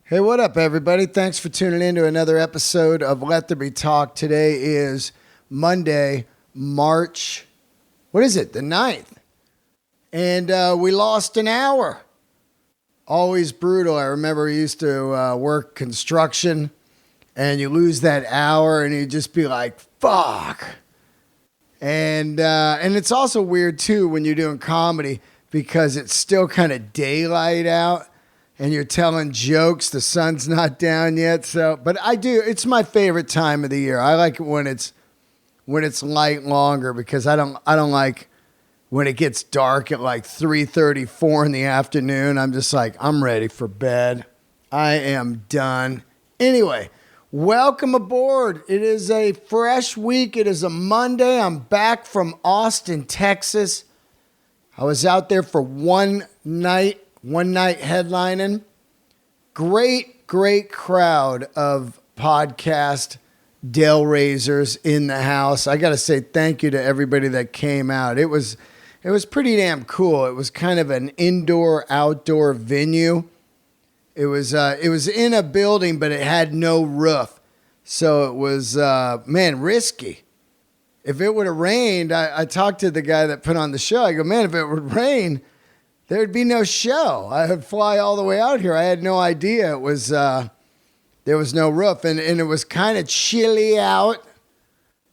Hey, what up, everybody? Thanks for tuning in to another episode of Let There Be Talk. Today is Monday, March, the 9th. And we lost an hour. Always brutal. I remember we used to work construction, and you lose that hour, and you just be like, fuck. And it's also weird, too, when you're doing comedy, because it's still kind of daylight out. And you're telling jokes, the sun's not down yet. But I do. It's my favorite time of the year. I like it when it's light longer because I don't like when it gets dark at like 3:34 in the afternoon. I'm just like, I'm ready for bed. I am done. Anyway, welcome aboard. It is a fresh week. It is a Monday. I'm back from Austin, Texas. I was out there for one night headlining. Great crowd of podcast Dell Raisers in the house. I got to say thank you to everybody that came out. It was pretty damn cool. It was kind of an indoor-outdoor venue. It was in a building, but it had no roof. So it was, risky. If it would have rained, I talked to the guy that put on the show. I go, man, if it would rain, there'd be no show. I would fly all the way out here. I had no idea it was there was no roof, and it was kind of chilly out.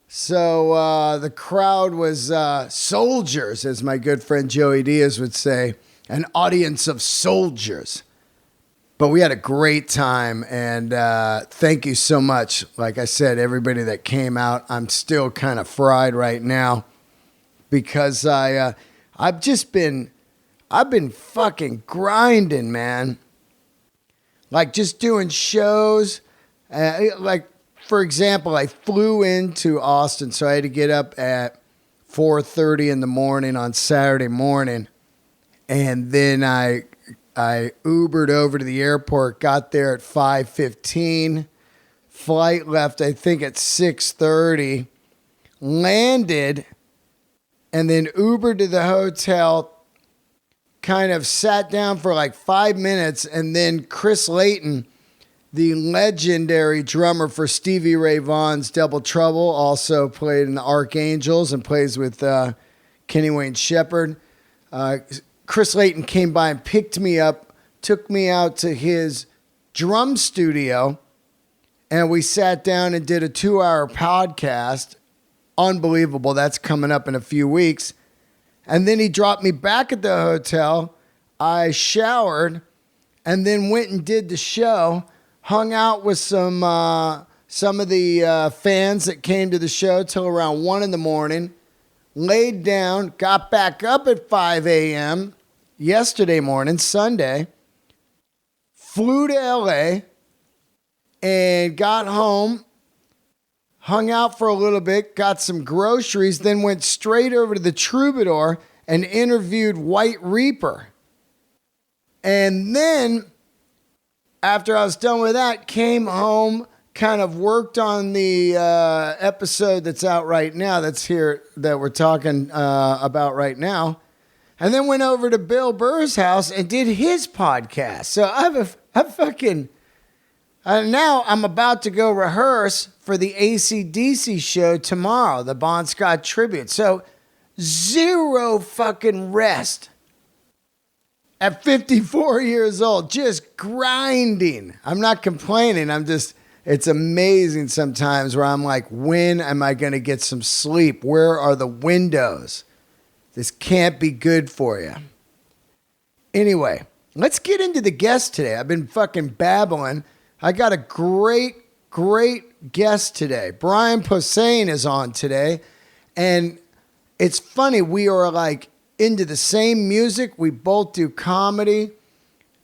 So the crowd was soldiers, as my good friend Joey Diaz would say, an audience of soldiers. But we had a great time, and thank you so much. Like I said, everybody that came out. I'm still kind of fried right now because I've been fucking grinding, man. Like just doing shows. Like, for example, I flew into Austin, so I had to get up at 4:30 in the morning on Saturday morning. And then I Ubered over to the airport, got there at 5:15. Flight left, I think, at 6:30. Landed, and then Ubered to the hotel. Kind of sat down for like 5 minutes, and then Chris Layton, the legendary drummer for Stevie Ray Vaughan's Double Trouble, also played in the Archangels and plays with Kenny Wayne Shepherd. Chris Layton came by and picked me up, took me out to his drum studio, and we sat down and did a 2-hour podcast. Unbelievable. That's coming up in a few weeks. And then he dropped me back at the hotel. I showered and then went and did the show. Hung out with some of the fans that came to the show till around 1 in the morning. Laid down, got back up at 5 a.m. yesterday morning, Sunday. Flew to L.A. and got home. Hung out for a little bit, got some groceries, then went straight over to the Troubadour and interviewed White Reaper. And then, after I was done with that, came home, kind of worked on the episode that's out right now, that's here, that we're talking about right now, and then went over to Bill Burr's house and did his podcast. So now I'm about to go rehearse for the AC/DC show tomorrow, the Bon Scott tribute. So zero fucking rest. At 54 years old, just grinding. I'm not complaining. It's amazing sometimes where I'm like, when am I going to get some sleep? Where are the windows? This can't be good for you. Anyway, let's get into the guest today. I've been fucking babbling. I got a great guest today. Brian Posehn is on today. And it's funny, we are like into the same music. We both do comedy.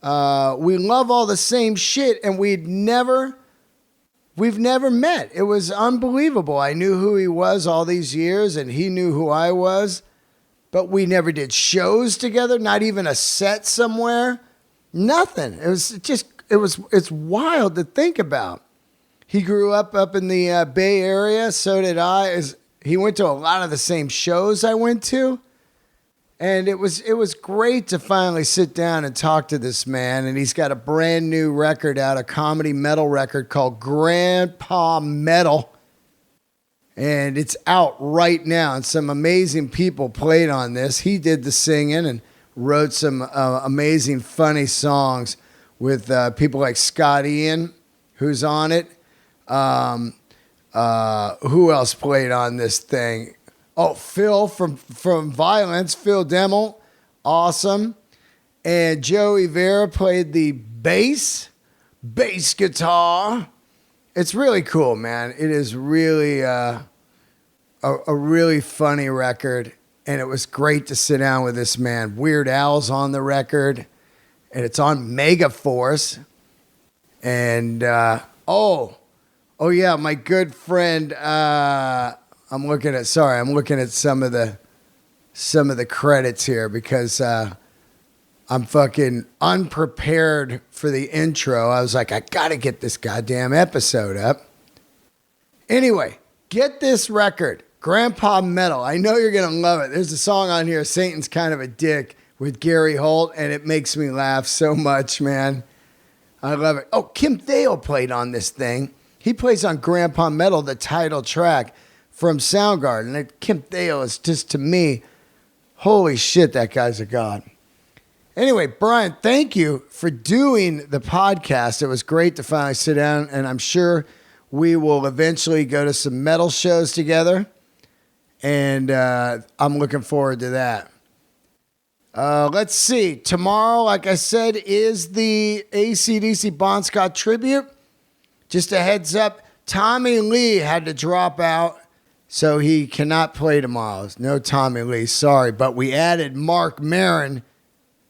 We love all the same shit, and we've never met. It was unbelievable. I knew who he was all these years, and he knew who I was. But we never did shows together, not even a set somewhere. Nothing. It's wild to think about. He grew up in the Bay Area. So did I. He went to a lot of the same shows I went to. And it was great to finally sit down and talk to this man. And he's got a brand new record out, a comedy metal record called Grandpa Metal. And it's out right now. And some amazing people played on this. He did the singing and wrote some amazing, funny songs with people like Scott Ian, who's on it. Who else played on this thing? Oh, Phil from Violence, Phil Demmel, awesome. And Joey Vera played the bass guitar. It's really cool, man. It is really a really funny record, and it was great to sit down with this man. Weird Al's on the record, and it's on Megaforce. And oh yeah, my good friend. I'm looking at some of the credits here because I'm fucking unprepared for the intro. I was like, I gotta get this goddamn episode up. Anyway, get this record, Grandpa Metal. I know you're gonna love it. There's a song on here, Satan's Kind of a Dick, with Gary Holt, and it makes me laugh so much, man. I love it. Oh, Kim Thayil played on this thing. He plays on Grandpa Metal, the title track from Soundgarden. And Kim Thayil is just, to me, holy shit, that guy's a god. Anyway, Brian, thank you for doing the podcast. It was great to finally sit down, and I'm sure we will eventually go to some metal shows together, and I'm looking forward to that. Let's see. Tomorrow, like I said, is the AC/DC Bon Scott tribute. Just a heads up, Tommy Lee had to drop out, so he cannot play tomorrow. No Tommy Lee, sorry. But we added Mark Maron,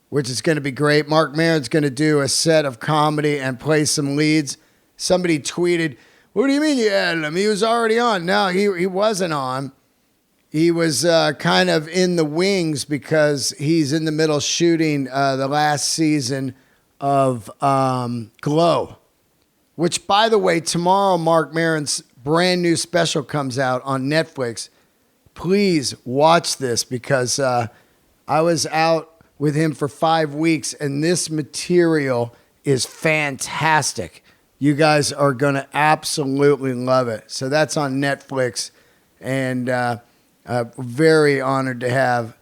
which is going to be great. Mark Maron's going to do a set of comedy and play some leads. Somebody tweeted, what do you mean you added him? He was already on. No, he wasn't on. He was kind of in the wings because he's in the middle shooting the last season of Glow. Which, by the way, tomorrow Mark Maron's brand new special comes out on Netflix. Please watch this because I was out with him for 5 weeks and this material is fantastic. You guys are going to absolutely love it. So that's on Netflix, and very honored to have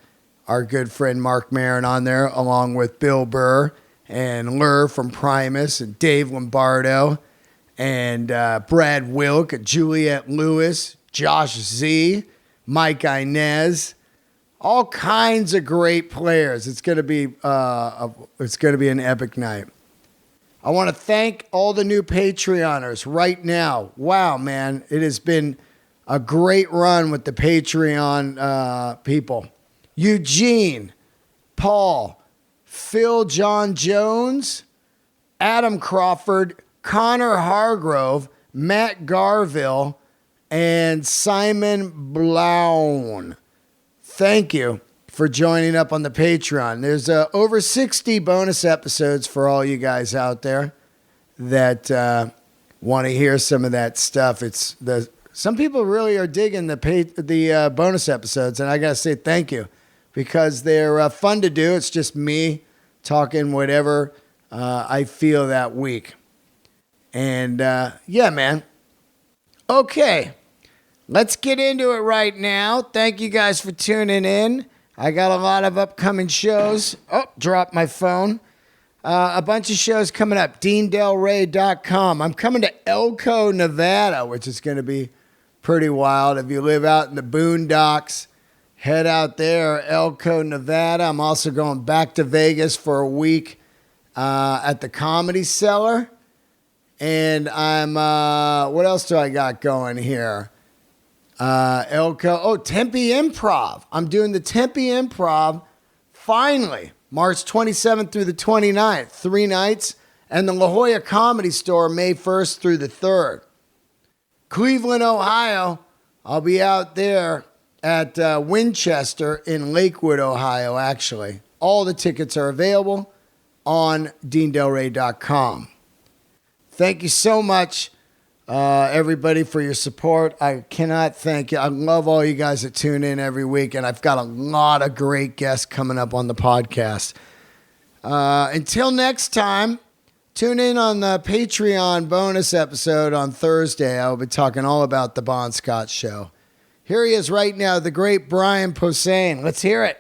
our good friend Mark Maron on there, along with Bill Burr and Lur from Primus and Dave Lombardo and Brad Wilk, Juliette Lewis, Josh Z, Mike Inez, all kinds of great players. It's going to be an epic night. I want to thank all the new Patreoners right now. Wow, man, it has been a great run with the Patreon people. Eugene, Paul, Phil John Jones, Adam Crawford, Connor Hargrove, Matt Garville, and Simon Blaun. Thank you for joining up on the Patreon. There's over 60 bonus episodes for all you guys out there that want to hear some of that stuff. Some people really are digging the bonus episodes, and I got to say thank you because they're fun to do. It's just me talking whatever I feel that week. And yeah, man. Okay, let's get into it right now. Thank you guys for tuning in. I got a lot of upcoming shows. Oh, dropped my phone. A bunch of shows coming up. DeanDelRey.com. I'm coming to Elko, Nevada, which is going to be pretty wild. If you live out in the boondocks, head out there, Elko, Nevada. I'm also going back to Vegas for a week at the Comedy Cellar. And I'm, what else do I got going here? Tempe Improv. I'm doing the Tempe Improv finally, March 27th through the 29th, 3 nights, and the La Jolla Comedy Store, May 1st through the 3rd. Cleveland, Ohio, I'll be out there at Winchester in Lakewood, Ohio, actually. All the tickets are available on DeanDelRey.com. Thank you so much. everybody for your support. I cannot thank you. I love all you guys that tune in every week, and I've got a lot of great guests coming up on the podcast. Until next time, tune in on the Patreon bonus episode on Thursday. I will be talking all about the Bon Scott Show. Here he is right now, the great Brian Posehn. Let's hear it.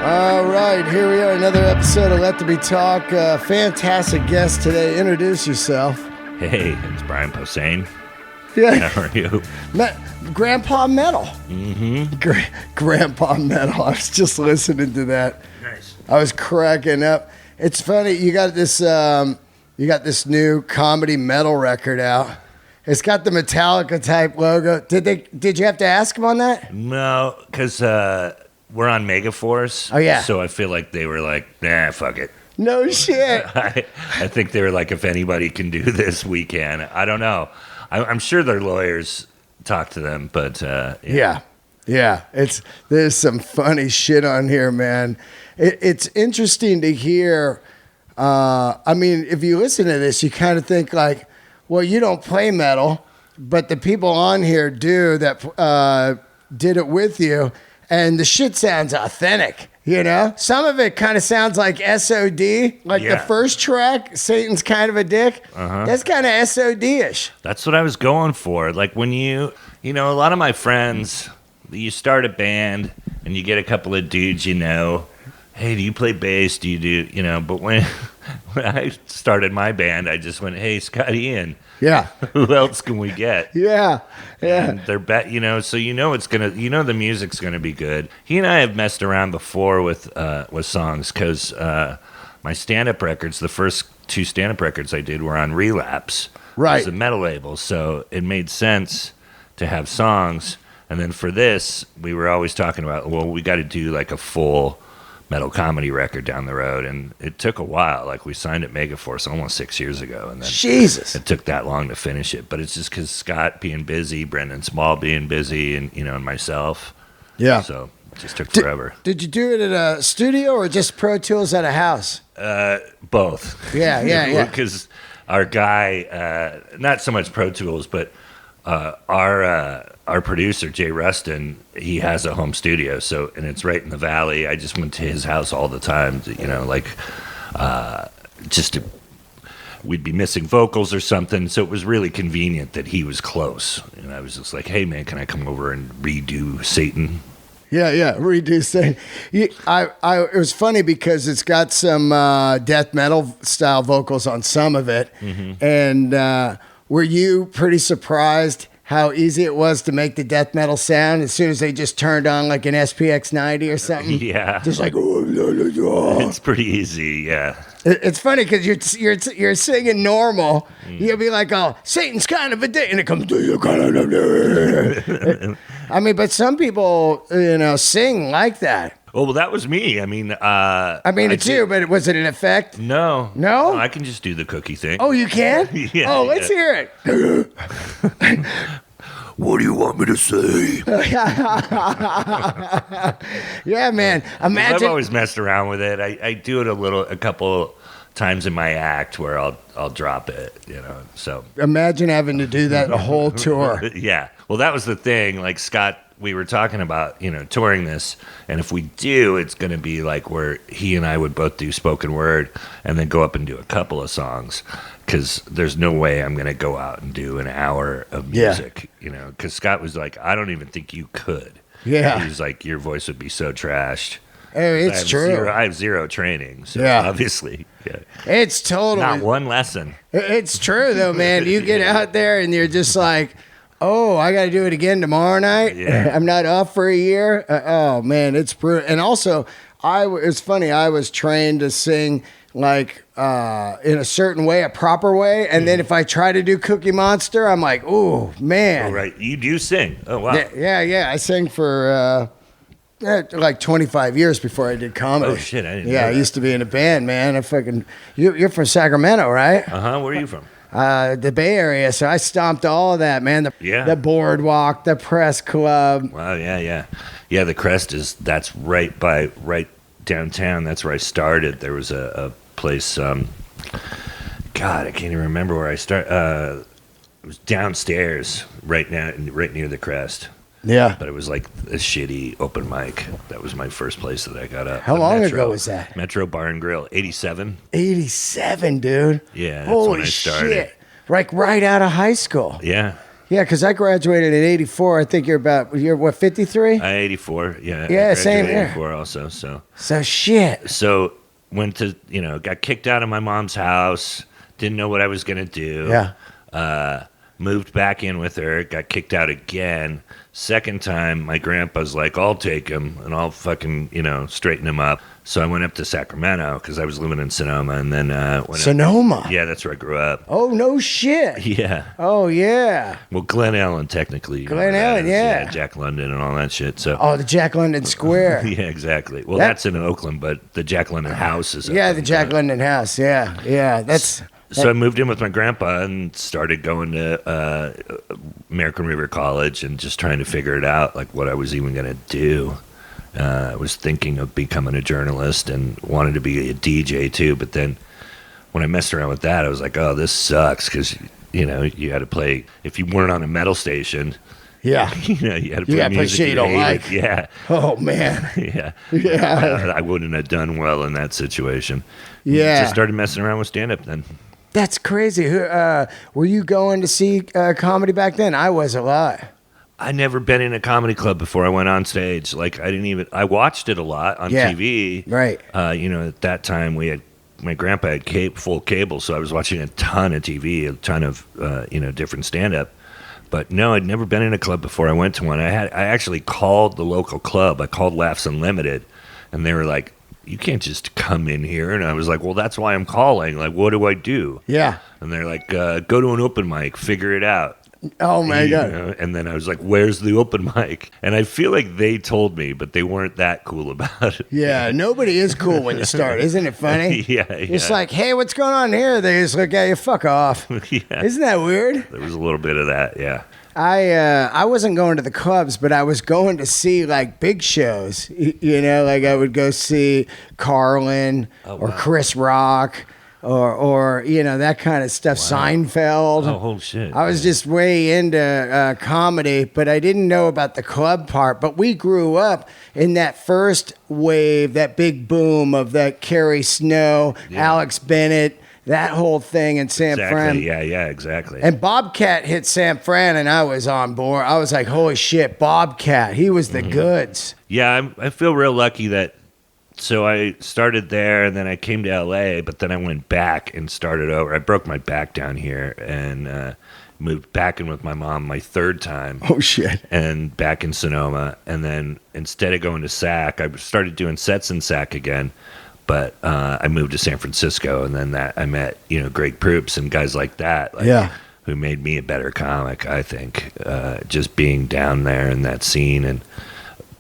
All right, here we are, another episode of Let There Be Talk. Fantastic guest today. Introduce yourself. Hey, it's Brian Posehn. Yeah. How are you? Grandpa Metal. Mm-hmm. Grandpa Metal. I was just listening to that. Nice. I was cracking up. It's funny. You got this new comedy metal record out. It's got the Metallica type logo. Did you have to ask him on that? No, because we're on Megaforce. Oh, yeah. So I feel like they were like, nah, fuck it. No shit. I think they were like, if anybody can do this, we can. I don't know. I'm sure their lawyers talk to them, but yeah. There's some funny shit on here, man. It's interesting to hear. I mean, if you listen to this, you kind of think like, well, you don't play metal, but the people on here do that did it with you, and the shit sounds authentic. You know, some of it kind of sounds like SOD, like the first track, Satan's Kind of a Dick. That's kind of SOD-ish. That's what I was going for. Like when you know, a lot of my friends, you start a band and you get a couple of dudes, you know, hey, do you play bass? Do you do, you know, but when I started my band, I just went, hey, Scott Ian. Yeah. Who else can we get? Yeah. And they're you know, so it's gonna, the music's gonna be good. He and I have messed around before with songs because my stand-up records, the first two stand-up records I did were on Relapse, right? As a metal label, so it made sense to have songs. And then for this, we were always talking about, well, we got to do like a full metal comedy record down the road, and it took a while. Like we signed at Megaforce almost 6 years ago, and then Jesus, it took that long to finish it. But it's just because Scott being busy, Brendan Small being busy, and and myself. Yeah. So it just took forever. Did you do it at a studio or just Pro Tools at a house? Both. Yeah. Because our guy, not so much Pro Tools, but our producer Jay Rustin, he has a home studio, and it's right in the valley. I just went to his house all the time, we'd be missing vocals or something, so it was really convenient that he was close. And I was just like, hey man, can I come over and redo Satan? Yeah, redo Satan. It was funny because it's got some death metal style vocals on some of it, and were you pretty surprised how easy it was to make the death metal sound as soon as they just turned on like an SPX 90 or something? Yeah. Just like, it's pretty easy, yeah. It's funny because you're singing normal. You'll be like, oh, Satan's kind of a dick, and it comes, I mean, but some people, sing like that. Oh, well, that was me. I mean, it's you, but was it an effect? No. No? I can just do the cookie thing. Oh, you can? Yeah. Oh, let's hear it. What do you want me to say? Yeah, man. Imagine. I've always messed around with it. I do it a couple times in my act where I'll drop it, so. Imagine having to do that a whole tour. Yeah. Well, that was the thing. Like Scott, we were talking about, touring this, and if we do, it's going to be like where he and I would both do spoken word and then go up and do a couple of songs, because there's no way I'm going to go out and do an hour of music, because Scott was like, I don't even think you could. Yeah. He's like, your voice would be so trashed. Hey, it's true. I have zero training, so obviously. Yeah. It's totally. Not one lesson. It's true, though, man. You get out there and you're just like, oh, I got to do it again tomorrow night. Yeah. I'm not off for a year. Oh, man, it's brutal. And also, it's funny. I was trained to sing like in a certain way, a proper way. And then if I try to do Cookie Monster, I'm like, oh, man. Oh, right. You do sing. Oh, wow. Yeah. I sang for like 25 years before I did comedy. Oh, shit. I didn't know Yeah, I that. used to be in a band, man. You're from Sacramento, right? Uh-huh. Where are you from? The Bay Area, so I stomped all of that, man. The boardwalk, the press club. Wow, yeah. Yeah, the Crest that's right downtown. That's where I started. There was a place. God, I can't even remember where I started. It was downstairs, right near the Crest. Yeah. But it was like a shitty open mic. That was my first place that I got up. How long ago was that? Metro Bar and Grill, 87. 87, dude. Yeah, that's Holy when I started. shit. Like right out of high school. Yeah. Yeah, because I graduated in 84. I think you're what, 53? 84, yeah. Yeah, I same graduated here. 84 also, so. So shit. So went to, got kicked out of my mom's house. Didn't know what I was going to do. Yeah. Moved back in with her, got kicked out again. Second time, my grandpa's like, I'll take him and I'll fucking, straighten him up. So I went up to Sacramento because I was living in Sonoma, and then Sonoma? Yeah, that's where I grew up. Oh, no shit. Yeah. Oh, yeah. Well, Glen Ellen, technically. Glen Ellen, yeah. Jack London and all that shit. So. Oh, the Jack London Square. Yeah, exactly. Well, that's in Oakland, but the Jack London House is. Yeah, the Jack London House. Yeah, yeah. So I moved in with my grandpa and started going to American River College and just trying to figure it out, like what I was even going to do. I was thinking of becoming a journalist and wanted to be a DJ too. But then when I messed around with that, I was like, oh, this sucks because, you had to play. If you weren't on a metal station, yeah, you had to play music shit you don't hated. like. Yeah. Oh, man. Yeah. Yeah. I wouldn't have done well in that situation. Yeah. Just started messing around with stand-up then. That's crazy. Were you going to see comedy back then? I was a lot. I never been in a comedy club before I went on stage. Like I watched it a lot on TV. Right. At that time my grandpa had full cable, so I was watching a ton of TV, a ton of different stand-up. But no, I'd never been in a club before I went to one. I actually called the local club. I called Laughs Unlimited, and they were like, you can't just come in here. And I was like, well, that's why I'm calling. Like, what do I do? Yeah. And they're like, go to an open mic, figure it out. Oh, my God. And then I was like, where's the open mic? And I feel like they told me, but they weren't that cool about it. Yeah, nobody is cool when you start. Isn't it funny? Yeah. It's like, hey, what's going on here? They just look at you, fuck off. Yeah. Isn't that weird? There was a little bit of that, yeah. I wasn't going to the clubs, but I was going to see like big shows. Like I would go see Carlin or Chris Rock or that kind of stuff. Wow. Seinfeld. Oh, holy shit. I was just way into comedy, but I didn't know about the club part. But we grew up in that first wave, that big boom of that Carrie Snow, Alex Bennett, that whole thing in San Fran. Yeah, exactly. And Bobcat hit San Fran, and I was on board. I was like, holy shit, Bobcat. He was the goods. Yeah, I feel real lucky that. So I started there, and then I came to LA, but then I went back and started over. I broke my back down here and moved back in with my mom my third time. Oh, shit. And back in Sonoma. And then instead of going to SAC, I started doing sets in SAC again. But I moved to San Francisco, and then I met, Greg Proops and guys like that. Who made me a better comic, I think. Just being down there in that scene. And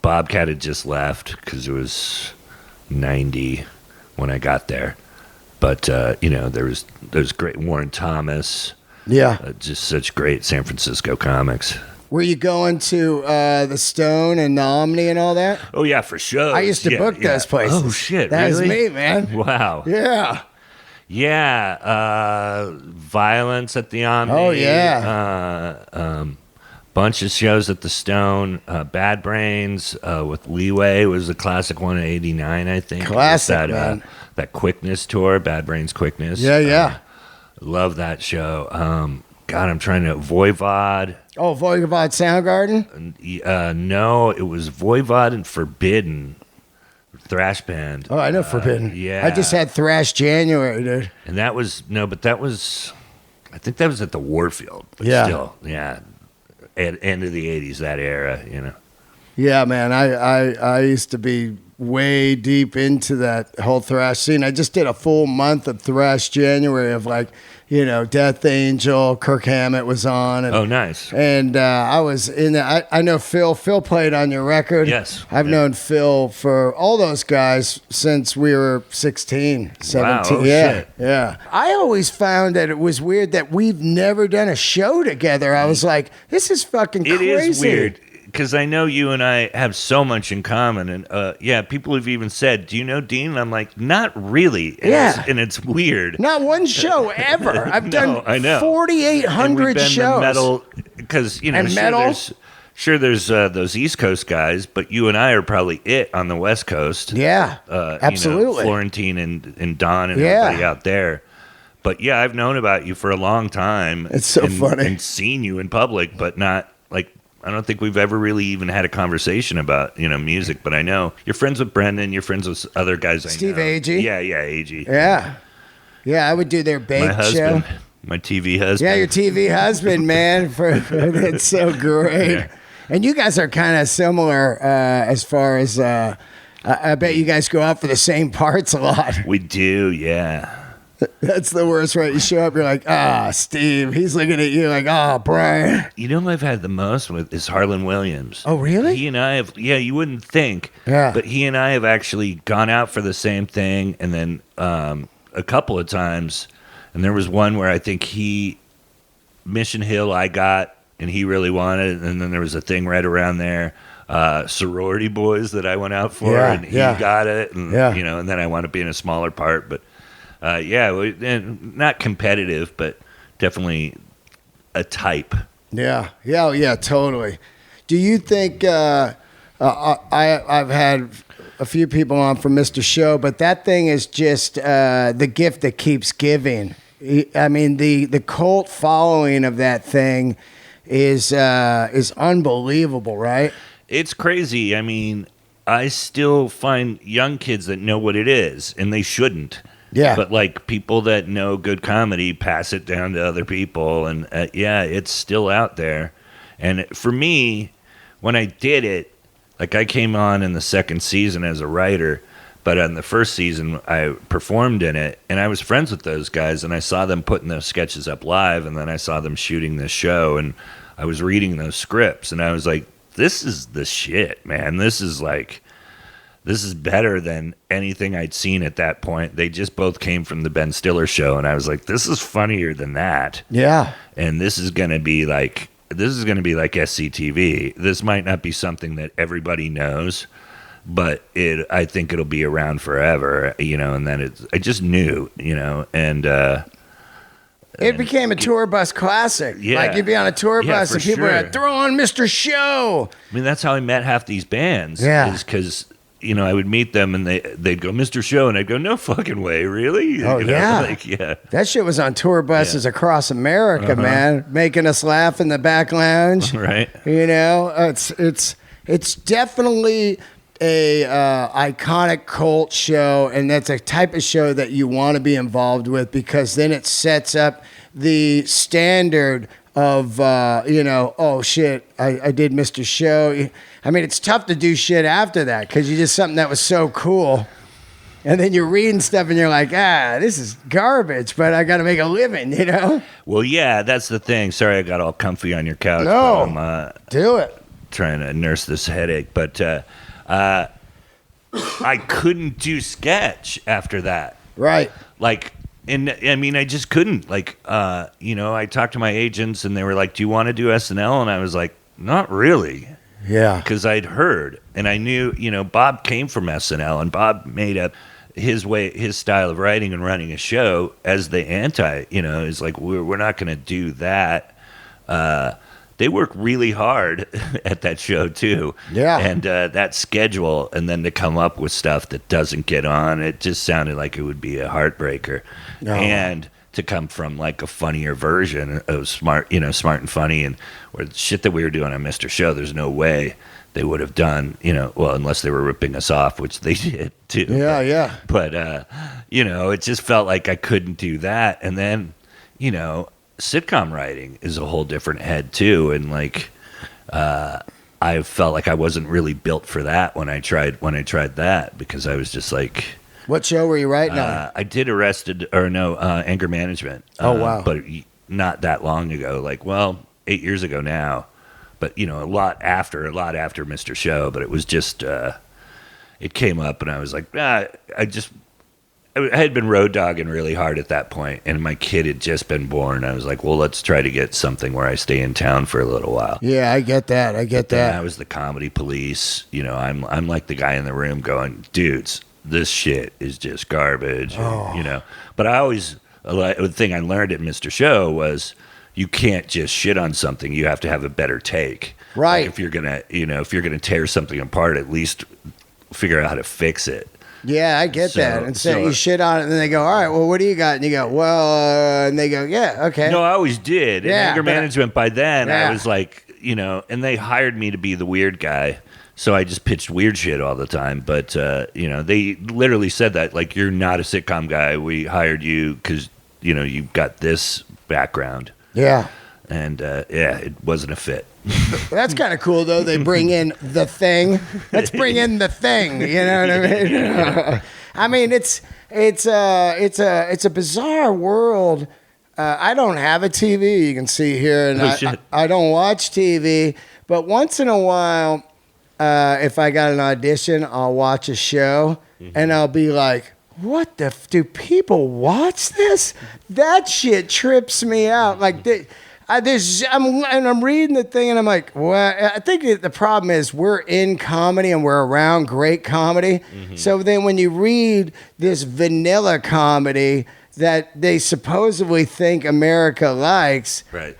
Bobcat had just left because it was 90 when I got there. But, there's great Warren Thomas. Yeah. Just such great San Francisco comics. Were you going to the Stone and the Omni and all that? Oh, yeah, for sure. I used to book those places. Oh, shit, That really? was me, man. Wow. Yeah. Yeah. Violence at the Omni. Oh, yeah. Bunch of shows at the Stone. Bad Brains with Leeway was a classic one in 89, I think. Classic, man. That Quickness tour, Bad Brains Quickness. Yeah. Love that show. God, I'm trying to... Voivod. Oh, Voivod Soundgarden? No, it was Voivod and Forbidden. Thrash band. Oh, I know Forbidden. Yeah. I just had Thrash January, dude. And that was... No, but that was... I think that was at the Warfield. But still, yeah. At end of the 80s, that era, Yeah, man. I used to be way deep into that whole thrash scene. I just did a full month of Thrash January of Death Angel, Kirk Hammett was on. And, oh, nice. And I was in there. I know Phil. Phil played on your record. Yes. I've known Phil for all those guys since we were 16, 17. Wow, oh, yeah, shit. yeah. I always found that it was weird that we've never done a show together. I was like, this is fucking crazy. It is weird. because I know you and I have so much in common, and yeah, people have even said, "Do you know Dean?" And I'm like, "Not really." And it's weird. Not one show ever. I've done I know. 4,800 shows. Metal, because and metal. Sure, there's those East Coast guys, but you and I are probably it on the West Coast. Yeah, absolutely. Florentine and Don and everybody out there. But yeah, I've known about you for a long time. It's so funny. And seen you in public, but not like, I don't think we've ever really even had a conversation about, music. But I know you're friends with Brendan. You're friends with other guys I know. Steve Agee. Yeah, Agee. Yeah. Yeah, I would do their bake show. My TV husband. Yeah, your TV husband, man. That's so great. Yeah. And you guys are kind of similar as far as, I bet you guys go out for the same parts a lot. We do, yeah. That's the worst, right? You show up, you're like, Steve. He's looking at you like, Brian. You know who I've had the most with is Harlan Williams. Oh, really? He and I have, you wouldn't think. Yeah. But he and I have actually gone out for the same thing, and then a couple of times, and there was one where I think Mission Hill I got, and he really wanted it, and then there was a thing right around there, Sorority Boys that I went out for, and he got it, and and then I wound up being a smaller part, but and not competitive, but definitely a type. Yeah, totally. Do you think I've had a few people on from Mr. Show, but that thing is just the gift that keeps giving. I mean, the cult following of that thing is unbelievable, right? It's crazy. I mean, I still find young kids that know what it is, and they shouldn't. Yeah. But like people that know good comedy pass it down to other people, and it's still out there. And for me, when I did it, like I came on in the second season as a writer, but on the first season I performed in it, and I was friends with those guys, and I saw them putting those sketches up live, and then I saw them shooting this show, and I was reading those scripts, and I was like, this is the shit, man. This is better than anything I'd seen at that point. They just both came from the Ben Stiller show, and I was like, this is funnier than that. Yeah. And this is going to be like SCTV. This might not be something that everybody knows, but I think it'll be around forever, and then I just knew, and it became a tour bus classic. Yeah. Like you'd be on a tour bus and people are like, throw on Mr. Show. I mean, that's how I met half these bands. Yeah. Is because, I would meet them and they'd go, Mr. Show, and I'd go, no fucking way, really? Oh, yeah. That shit was on tour buses across America, man, making us laugh in the back lounge. Right. It's definitely a iconic cult show, and that's a type of show that you want to be involved with, because then it sets up the standard of oh shit, I did Mr. Show. I mean, it's tough to do shit after that because you did something that was so cool, and then you're reading stuff and you're like, this is garbage, but I got to make a living, Well, yeah, that's the thing. Sorry, I got all comfy on your couch. No, but do it. Trying to nurse this headache, but I couldn't do sketch after that. Right. Like, and I mean, I just couldn't. Like, I talked to my agents, and they were like, "Do you want to do SNL?" And I was like, "Not really." Yeah. Because I'd heard, and I knew, Bob came from SNL, and Bob made up his style of writing and running a show as the anti. Is like, we're not going to do that. They work really hard at that show too. Yeah. And that schedule, and then to come up with stuff that doesn't get on, it just sounded like it would be a heartbreaker. Oh. And to come from like a funnier version of Smart and Funny, and or the shit that we were doing on Mr. Show, there's no way they would have done, well, unless they were ripping us off, which they did too. Yeah, But it just felt like I couldn't do that. And then, sitcom writing is a whole different head too, and like I felt like I wasn't really built for that when I tried that, because I was just like, what show were you writing on? I did Anger Management. Oh wow. But not that long ago, 8 years ago now, but a lot after Mr. Show, but it was just it came up, and I was like, I I had been road dogging really hard at that point, and my kid had just been born. I was like, well, let's try to get something where I stay in town for a little while. Yeah, I get that. Then I was the comedy police. I'm like the guy in the room going, dudes, this shit is just garbage. And, but the thing I learned at Mr. Show was you can't just shit on something. You have to have a better take. Right. Like if you're gonna tear something apart, at least figure out how to fix it. Yeah, I get that. And so you shit on it, and then they go, all right, well, what do you got? And you go, well, and they go, yeah, okay. No, I always did. In anger management, by then, Yeah. I was like, and they hired me to be the weird guy. So I just pitched weird shit all the time. But, they literally said that, like, you're not a sitcom guy. We hired you because, you've got this background. Yeah. And, it wasn't a fit. That's kind of cool, though. They bring in the thing. Let's bring in the thing. You know what I mean? I mean, it's a bizarre world. I don't have a TV. You can see here, and I don't watch TV. But once in a while, if I got an audition, I'll watch a show, and I'll be like, what do people watch this? That shit trips me out. Like, I'm reading the thing, and I'm like, well, I think the problem is we're in comedy and we're around great comedy. So then when you read this vanilla comedy that they supposedly think America likes, right.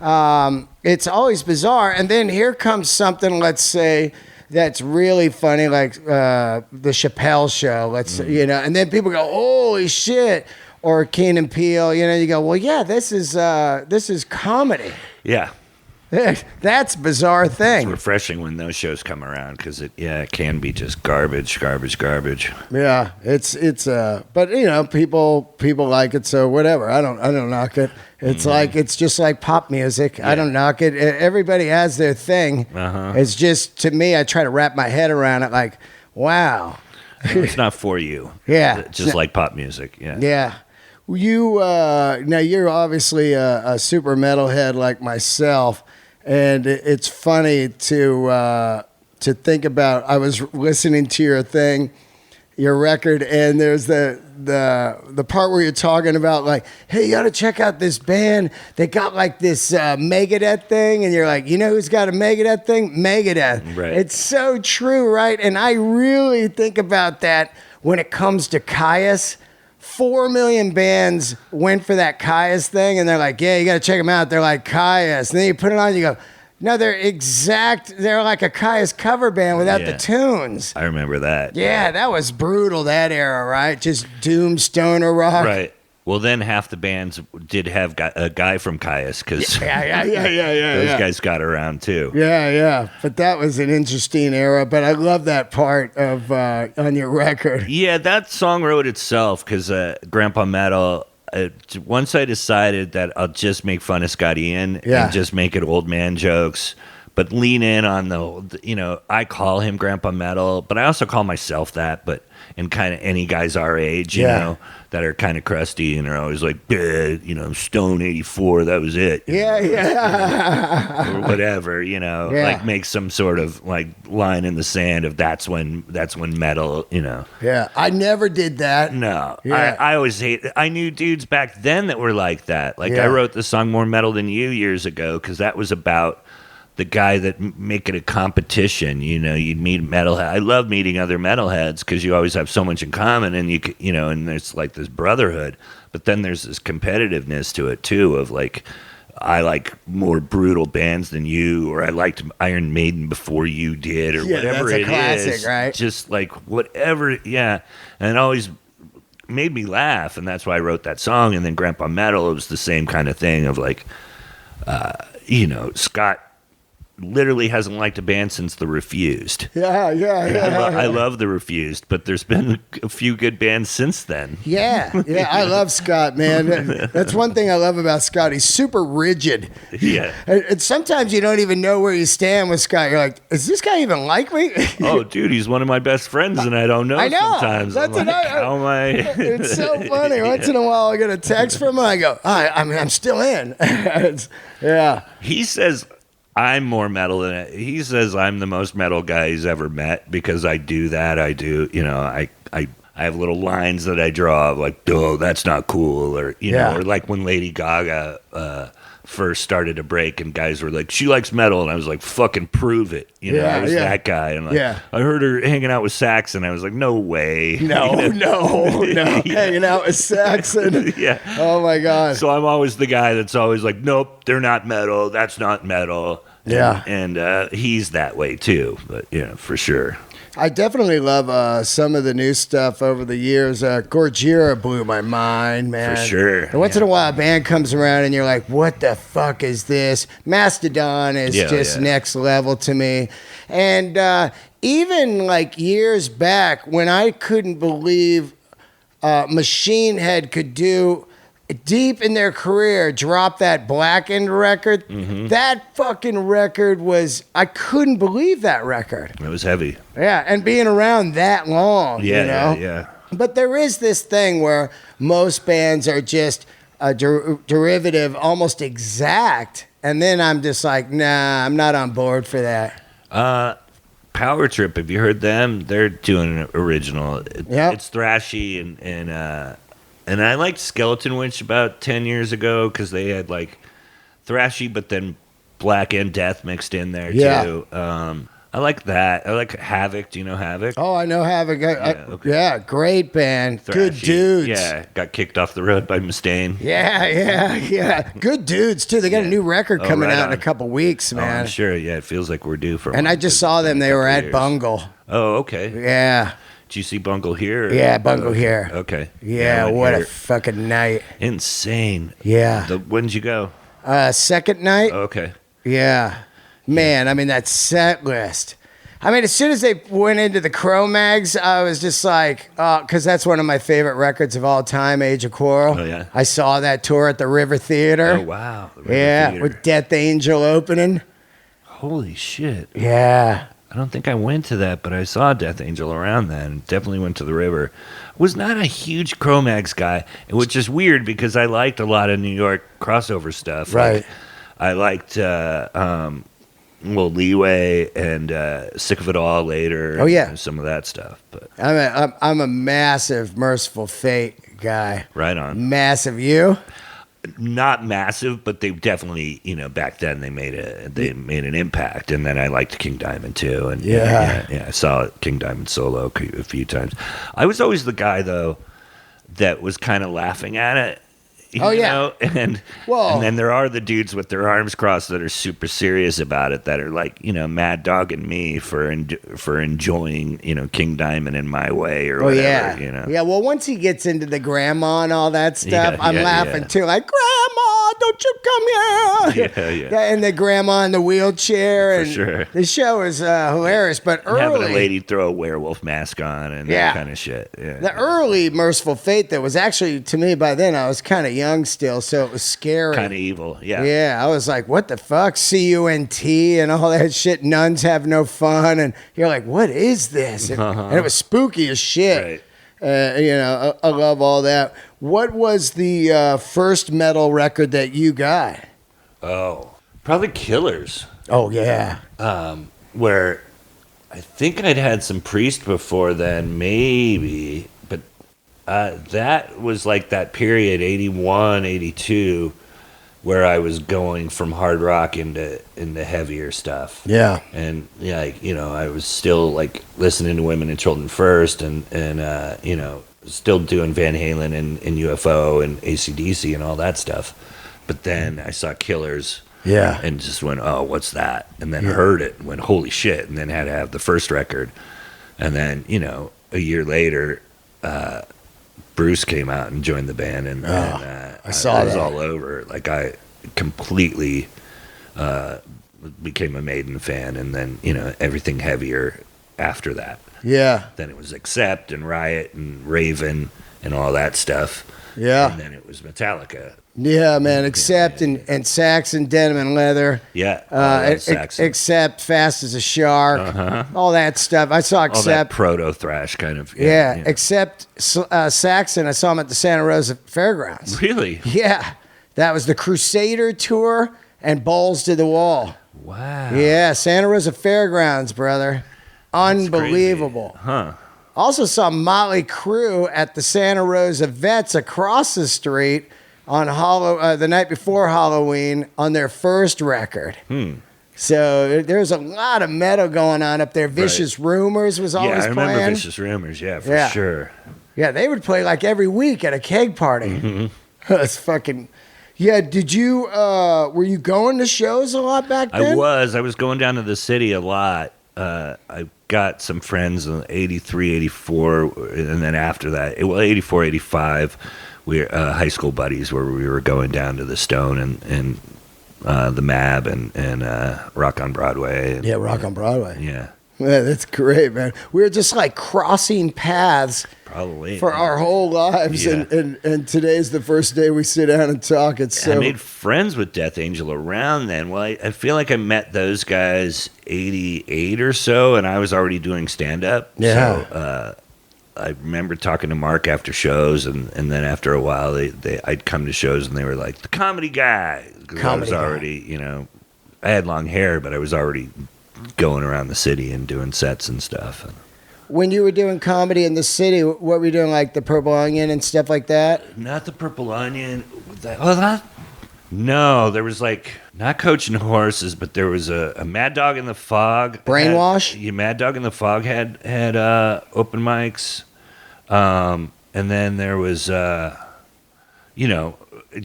It's always bizarre. And then here comes something, let's say, that's really funny, like the Chappelle Show, and then people go, holy shit. Or Keen and Peele, you go, well, yeah, this is comedy. Yeah. That's a bizarre thing. It's refreshing when those shows come around because it can be just garbage. Yeah, but people like it, so whatever. I don't knock it. It's it's just like pop music. Yeah. I don't knock it. Everybody has their thing. It's just, to me, I try to wrap my head around it. Like, wow. No, it's not for you. Yeah, just like pop music. Yeah. Yeah. Now you're obviously a super metalhead like myself, and it's funny to think about. I was listening to your record, and there's the part where you're talking about, like, hey, you got to check out this band. They got like this Megadeth thing, and you're like, who's got a Megadeth thing? Megadeth. Right. It's so true, right? And I really think about that when it comes to Caius. 4 million bands went for that Caius thing, and they're like, yeah, you got to check them out. They're like Caius. And then you put it on, you go, no, they're like a Caius cover band without the tunes. I remember that. Yeah, that was brutal, that era, right? Just doom stoner rock. Right. Well, then half the bands did have a guy from Caius because yeah. those guys got around too. Yeah. But that was an interesting era. But I love that part of on your record. Yeah, that song wrote itself because Grandpa Metal. Once I decided that I'll just make fun of Scott Ian and just make it old man jokes, but lean in on I call him Grandpa Metal, but I also call myself that, but in kind of any guys our age, you know, that are kind of crusty and are always like, Stone 84, that was it. Yeah. Or whatever, like make some sort of like line in the sand of that's when metal, Yeah, I never did that. No, I always I knew dudes back then that were like that. Like I wrote the song More Metal Than You years ago because that was about the guy that make it a competition. You'd meet metalhead. I love meeting other metalheads because you always have so much in common, and and there's like this brotherhood. But then there's this competitiveness to it too, of like, I like more brutal bands than you, or I liked Iron Maiden before you did, or whatever that's a it classic, is. right? Just like whatever, and it always made me laugh, and that's why I wrote that song. And then Grandpa Metal, it was the same kind of thing of like, Scott literally hasn't liked a band since The Refused. Yeah. I love The Refused, but there's been a few good bands since then. Yeah. I love Scott, man. That's one thing I love about Scott. He's super rigid. Yeah. And sometimes you don't even know where you stand with Scott. You're like, is this guy even like me? Oh, dude, he's one of my best friends, and I don't know. I know. Sometimes. That's how am I? It's so funny. Once in a while, I get a text from him, and I go, I'm still in. Yeah. He says, I'm more metal than it. He says I'm the most metal guy he's ever met because I do that. I do, I I have little lines that I draw, like, oh, that's not cool, or you know, or like when Lady Gaga first started to break, and guys were like, she likes metal, and I was like, fucking prove it. You know, I was that guy, and like, I heard her hanging out with Saxon. I was like, no way, no, hanging out with Saxon. Oh my god. So I'm always the guy that's always like, nope, they're not metal. That's not metal. And he's that way too, but yeah, for sure. I definitely love some of the new stuff over the years. Gojira blew my mind, man. For sure. And once in a while, a band comes around and you're like, what the fuck is this? Mastodon is just next level to me. And even like years back when I couldn't believe Machine Head could do deep in their career, drop that Blackened record. That fucking record was, I couldn't believe that record. It was heavy. Yeah, and being around that long, you know? Yeah. But there is this thing where most bands are just a derivative, almost exact, and then I'm just like, nah, I'm not on board for that. Power Trip, have you heard them? They're doing an original. It's thrashy and I liked Skeleton Witch about 10 years ago because they had like thrashy, but then black and death mixed in there too. I like that. I like Havoc. Do you know Havoc? Oh, I know Havoc. Yeah, great band. Thrashy. Good dudes. Yeah, got kicked off the road by Mustaine. Yeah. Good dudes too. They got a new record coming out in a couple weeks, man. Oh, I'm sure. Yeah, it feels like we're due for one. And I just saw them. They were at Bungle. Oh, okay. Yeah. Did you see Bungle here? Yeah, Bungle here. Okay. Yeah, what a fucking night. Insane. Yeah. When did you go? Second night. Okay. Yeah. Man, I mean, that set list. I mean, as soon as they went into the Cro-Mags, I was just like, because that's one of my favorite records of all time, Age of Quarrel. Oh, yeah. I saw that tour at the River Theater. Oh, wow. The River Theater. With Death Angel opening. Holy shit. Yeah. I don't think I went to that, but I saw Death Angel around then. Definitely went to the River. Was not a huge Cro-Mags guy, which is weird because I liked a lot of New York crossover stuff. Right. Like, I liked Leeway and Sick of It All later. Oh yeah, and some of that stuff. But I'm a massive Merciful Fate guy. Right on. Massive. You? Not massive, but they definitely, back then they made an impact. And then I liked King Diamond too. And I saw King Diamond solo a few times. I was always the guy though that was kind of laughing at it. You know? And then there are the dudes with their arms crossed that are super serious about it, that are like, mad dogging me for enjoying, King Diamond in my way or whatever. Yeah, well, once he gets into the grandma and all that stuff, I'm laughing too. Like, Grandma, don't you come here? Yeah. And the grandma in the wheelchair. And for sure. The show is hilarious, but early. Having a lady throw a werewolf mask on and that kind of shit. Yeah. The early Merciful Fate, that was actually, to me, by then, I was kind of young still, so it was scary. Kind of evil, yeah. Yeah, I was like, what the fuck? CUNT and all that shit. Nuns have no fun. And you're like, what is this? And it was spooky as shit. Right. I love all that. What was the first metal record that you got? Oh, probably Killers. Oh, yeah. Where I think I'd had some Priest before then, maybe. That was like that period, 81, 82, where I was going from hard rock into heavier stuff. Yeah. And, I was still, like, listening to Women and Children first and still doing Van Halen and UFO and AC/DC and all that stuff. But then I saw Killers. Yeah. And just went, oh, what's that? And then heard it and went, holy shit. And then had to have the first record. And then, a year later, Bruce came out and joined the band, and I saw it was all over. Like, I completely became a Maiden fan, and then everything heavier after that. Yeah. Then it was Accept and Riot and Raven and all that stuff. Yeah. And then it was Metallica. Yeah, man. Accept and Saxon, Denim and Leather. Yeah. Accept, Fast as a Shark. All that stuff. I saw Accept. All that proto thrash kind of. Yeah. Accept Saxon. I saw him at the Santa Rosa Fairgrounds. Really? Yeah. That was the Crusader tour and Balls to the Wall. Wow. Yeah, Santa Rosa Fairgrounds, brother. Unbelievable. Huh. Also saw Motley Crue at the Santa Rosa Vets across the street on the night before Halloween on their first record. So there's a lot of metal going on up there. Vicious Rumors was always playing. Yeah, I remember Vicious Rumors. Yeah, for sure. Yeah, they would play like every week at a keg party. That's fucking... Yeah, did you... were you going to shows a lot back then? I was going down to the city a lot. I got some friends in 83, 84, and then after that, 84, 85, we high school buddies where we were going down to the Stone and the Mab and Rock on Broadway. Yeah, Rock on Broadway. Yeah. Man, that's great, man. We were just like crossing paths probably for our whole lives, and today's the first day we sit down and talk. I made friends with Death Angel around then. Well, I feel like I met those guys 88 or so, and I was already doing stand-up. Yeah. So I remember talking to Mark after shows, and then after a while, I'd come to shows, and they were like, the comedy guy. Because I was already, I had long hair, but I was already going around the city and doing sets and stuff. When you were doing comedy in the city, what were you doing, like the Purple Onion and stuff like that? Not the Purple Onion. No, there was like, not Coaching Horses, but there was a Mad Dog in the Fog. Brainwash? Mad Dog in the Fog had open mics. And then there was,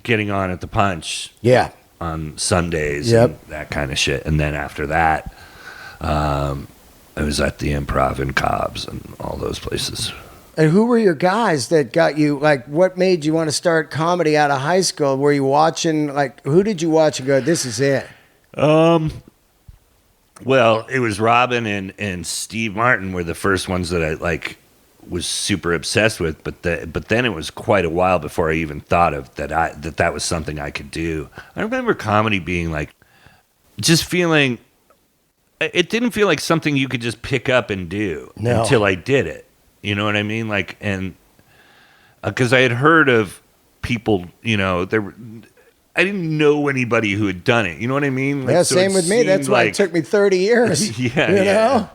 getting on at the Punch. Yeah. On Sundays and that kind of shit. And then after that, I was at the Improv in Cobb's and all those places. And who were your guys that got you, like, what made you want to start comedy out of high school? Were you watching, like, who did you watch and go, this is it? Well, it was Robin and Steve Martin were the first ones that I, like, was super obsessed with, but then it was quite a while before I even thought of that was something I could do. I remember comedy being, like, just feeling... It didn't feel like something you could just pick up and do until I did it. You know what I mean? Like, and because I had heard of people, I didn't know anybody who had done it. You know what I mean? Like, yeah, same with me. That's why it took me 30 years. Yeah,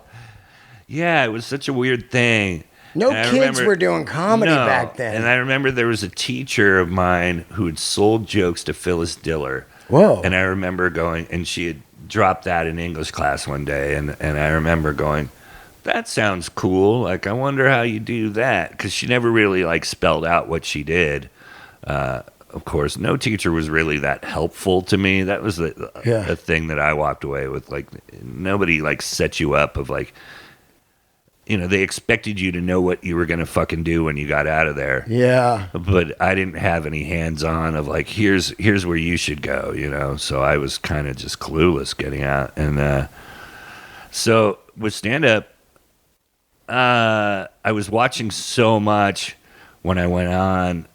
it was such a weird thing. No kids were doing comedy back then. And I remember there was a teacher of mine who had sold jokes to Phyllis Diller. Whoa. And I remember going, and she had dropped that in English class one day, and I remember going, that sounds cool. Like, I wonder how you do that, because she never really, like, spelled out what she did. Of course, no teacher was really that helpful to me. That was the thing that I walked away with. Like, nobody, like, set you up of, like, they expected you to know what you were going to fucking do when you got out of there. Yeah. But I didn't have any hands-on of, like, here's where you should go, So I was kind of just clueless getting out. And so with stand-up, I was watching so much when I went on.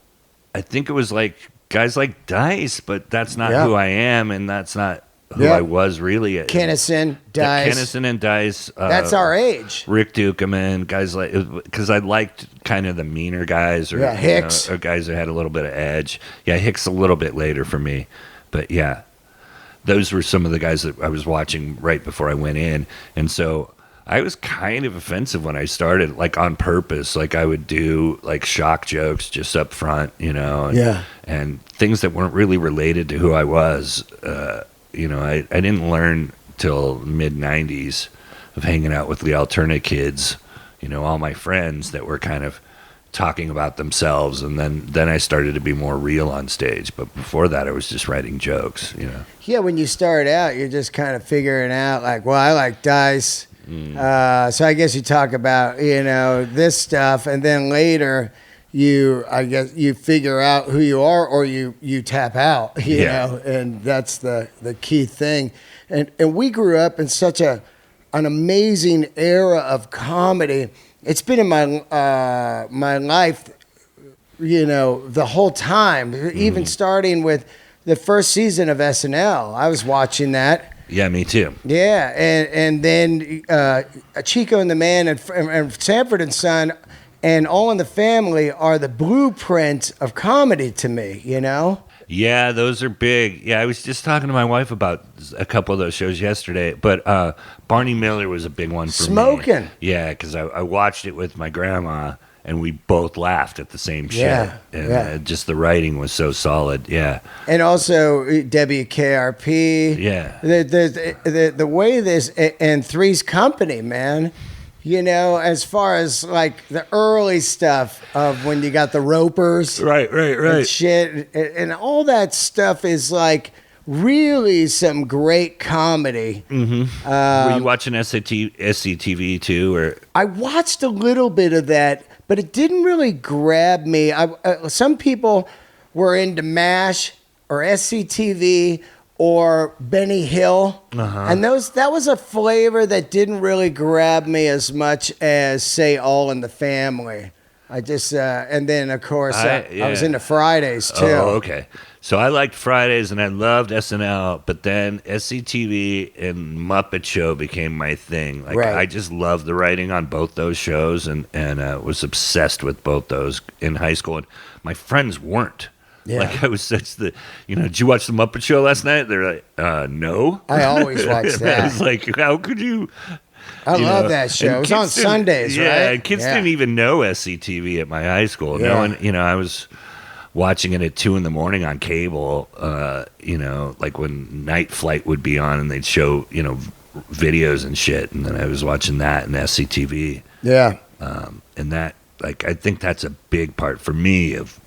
I think it was, like, guys like Dice, but that's not who I am, and that's not who I was really. Kennison, Dice. Kennison and Dice. That's our age. Rick Dukeman, guys like, because I liked kind of the meaner guys, or Hicks, or guys that had a little bit of edge. Yeah, Hicks a little bit later for me, but yeah, those were some of the guys that I was watching right before I went in, and so I was kind of offensive when I started, like, on purpose. Like, I would do, like, shock jokes just up front, and things that weren't really related to who I was. I didn't learn till mid-'90s of hanging out with the alternate kids, all my friends that were kind of talking about themselves, and then I started to be more real on stage. But before that, I was just writing jokes, Yeah, when you start out, you're just kind of figuring out, like, well, I like Dice. So I guess you talk about, this stuff, and then later you figure out who you are, or you tap out, you know, and that's the key thing. And we grew up in such an amazing era of comedy. It's been in my life, the whole time, even starting with the first season of SNL. I was watching that. Yeah, me too. Yeah, and then Chico and the Man and Sanford and Son, and All in the Family are the blueprint of comedy to me, you know? Yeah, those are big. Yeah, I was just talking to my wife about a couple of those shows yesterday, but Barney Miller was a big one for me. Smoking. Yeah, because I watched it with my grandma, and we both laughed at the same shit. Yeah, And yeah. just the writing was so solid. Yeah. And also WKRP. Yeah. The way this, and Three's Company, man. You know, as far as like the early stuff of when you got the Ropers. Right. And shit. And all that stuff is like really some great comedy. Mm-hmm. Were you watching SCTV too? Or I watched a little bit of that, but it didn't really grab me. Some people were into MASH or SCTV or Benny Hill, and that was a flavor that didn't really grab me as much as, say, All in the Family. I just and then of course I was into Fridays too. Oh, okay. So I liked Fridays and I loved SNL, but then SCTV and Muppet Show became my thing. Like Right. I just loved the writing on both those shows and was obsessed with both those in high school. And my friends weren't. Yeah. Like I was such the, did you watch the Muppet Show last night? They're like, no. I always watch I that. was like, how could you? I you love know, that show. and It was on kids didn't- Sundays, right? Yeah, and kids didn't even know SCTV at my high school. Yeah. No one, I was watching it at 2 a.m. on cable, like when Night Flight would be on and they'd show, videos and shit. And then I was watching that in SCTV. Yeah. And that, like, I think that's a big part for me of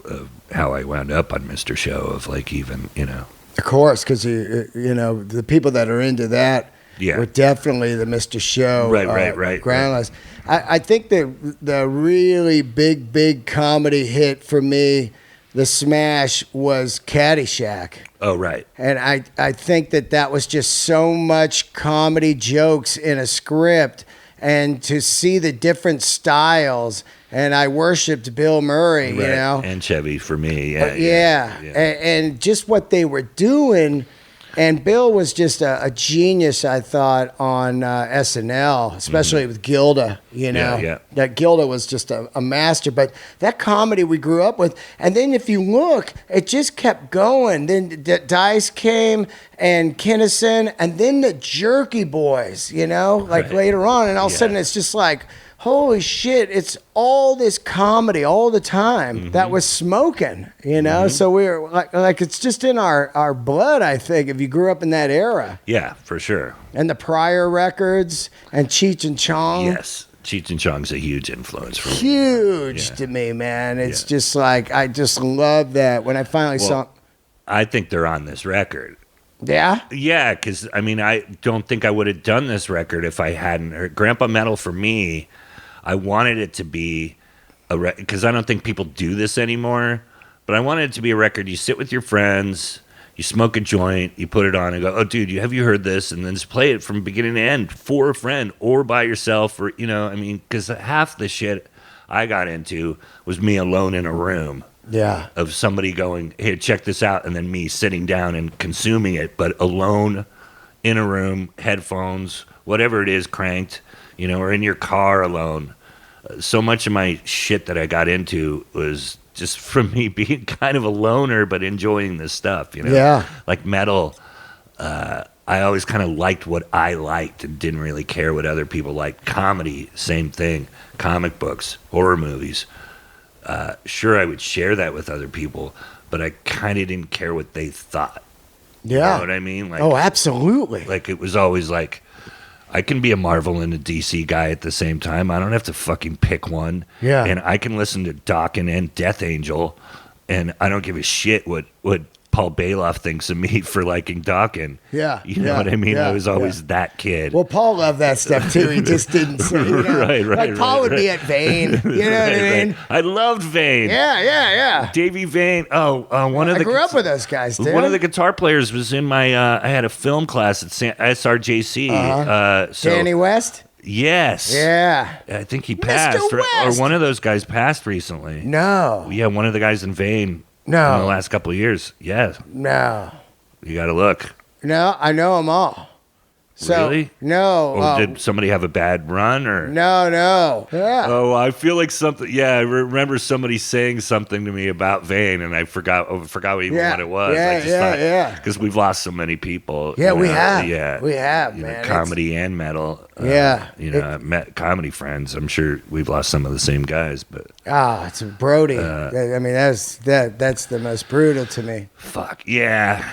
how I wound up on Mr. Show of like even, Of course, because the people that are into that Yeah. were definitely the Mr. Show. Right. Groundless. I think the really big comedy hit for me, the smash, was Caddyshack. Oh, right. And I think that was just so much comedy jokes in a script, and to see the different styles. And I worshipped Bill Murray, Right. you know. And Chevy for me. Yeah. And just what they were doing. And Bill was just a genius, I thought, on SNL, especially with Gilda, Yeah. That Gilda was just a master. But that comedy we grew up with. And then if you look, it just kept going. Then Dice came and Kinnison, and then the Jerky Boys, Right. later on. And all of a sudden it's just like, holy shit, it's all this comedy all the time that was smoking, So we're like it's just in our blood, I think, if you grew up in that era. Yeah, for sure. And the Pryor records and Cheech and Chong. Yes. Cheech and Chong's a huge influence for me. Huge Yeah. to me, man. It's Yeah. just like, I just love that when I finally saw. I think they're on this record. Yeah? Yeah, because, I don't think I would have done this record if I hadn't heard Grandpa Metal. For me, I wanted it to be because I don't think people do this anymore, but I wanted it to be a record you sit with your friends, you smoke a joint, you put it on and go, oh, dude, have you heard this? And then just play it from beginning to end for a friend or by yourself, or, because half the shit I got into was me alone in a room. Yeah. Of somebody going, hey, check this out, and then me sitting down and consuming it, but alone in a room, headphones, whatever it is, cranked, or in your car alone. So much of my shit that I got into was just from me being kind of a loner, but enjoying this stuff, Yeah. Like metal. I always kind of liked what I liked and didn't really care what other people liked. Comedy, same thing. Comic books, horror movies. Sure, I would share that with other people, but I kind of didn't care what they thought. Yeah. You know what I mean? Like, Oh, absolutely. like it was always like, I can be a Marvel and a DC guy at the same time. I don't have to fucking pick one. Yeah. And I can listen to Dawkins and Death Angel, and I don't give a shit what Paul Bailoff thinks of me for liking Dawkins. Yeah, You know yeah, what I mean? yeah, I was always yeah. that kid. Well, Paul loved that stuff too. He just didn't say, Right, like Paul would be right. at Vane. You know what I mean? I loved Vane. Yeah. Davey Vane. One of I the grew up with those guys, dude. One of the guitar players was in my. I had a film class at SRJC. So, Danny West? Yes. Yeah. I think he passed, or West! one of those guys passed recently. No. Yeah, one of the guys in Vane. No. In the last couple of years. Yeah, No. you got to look. No, I know them all. So, Really? No. Or did somebody have a bad run or? No. Yeah. Oh, I feel like something. Yeah, I remember somebody saying something to me about Vane, and I forgot what it was. I just thought, because we've lost so many people. Yeah, we know, have. Yeah, We have, you know, man. comedy and metal. Yeah. You know, I've met comedy friends. I'm sure we've lost some of the same guys, but It's Brody. I mean, that's the most brutal to me. fuck. Yeah.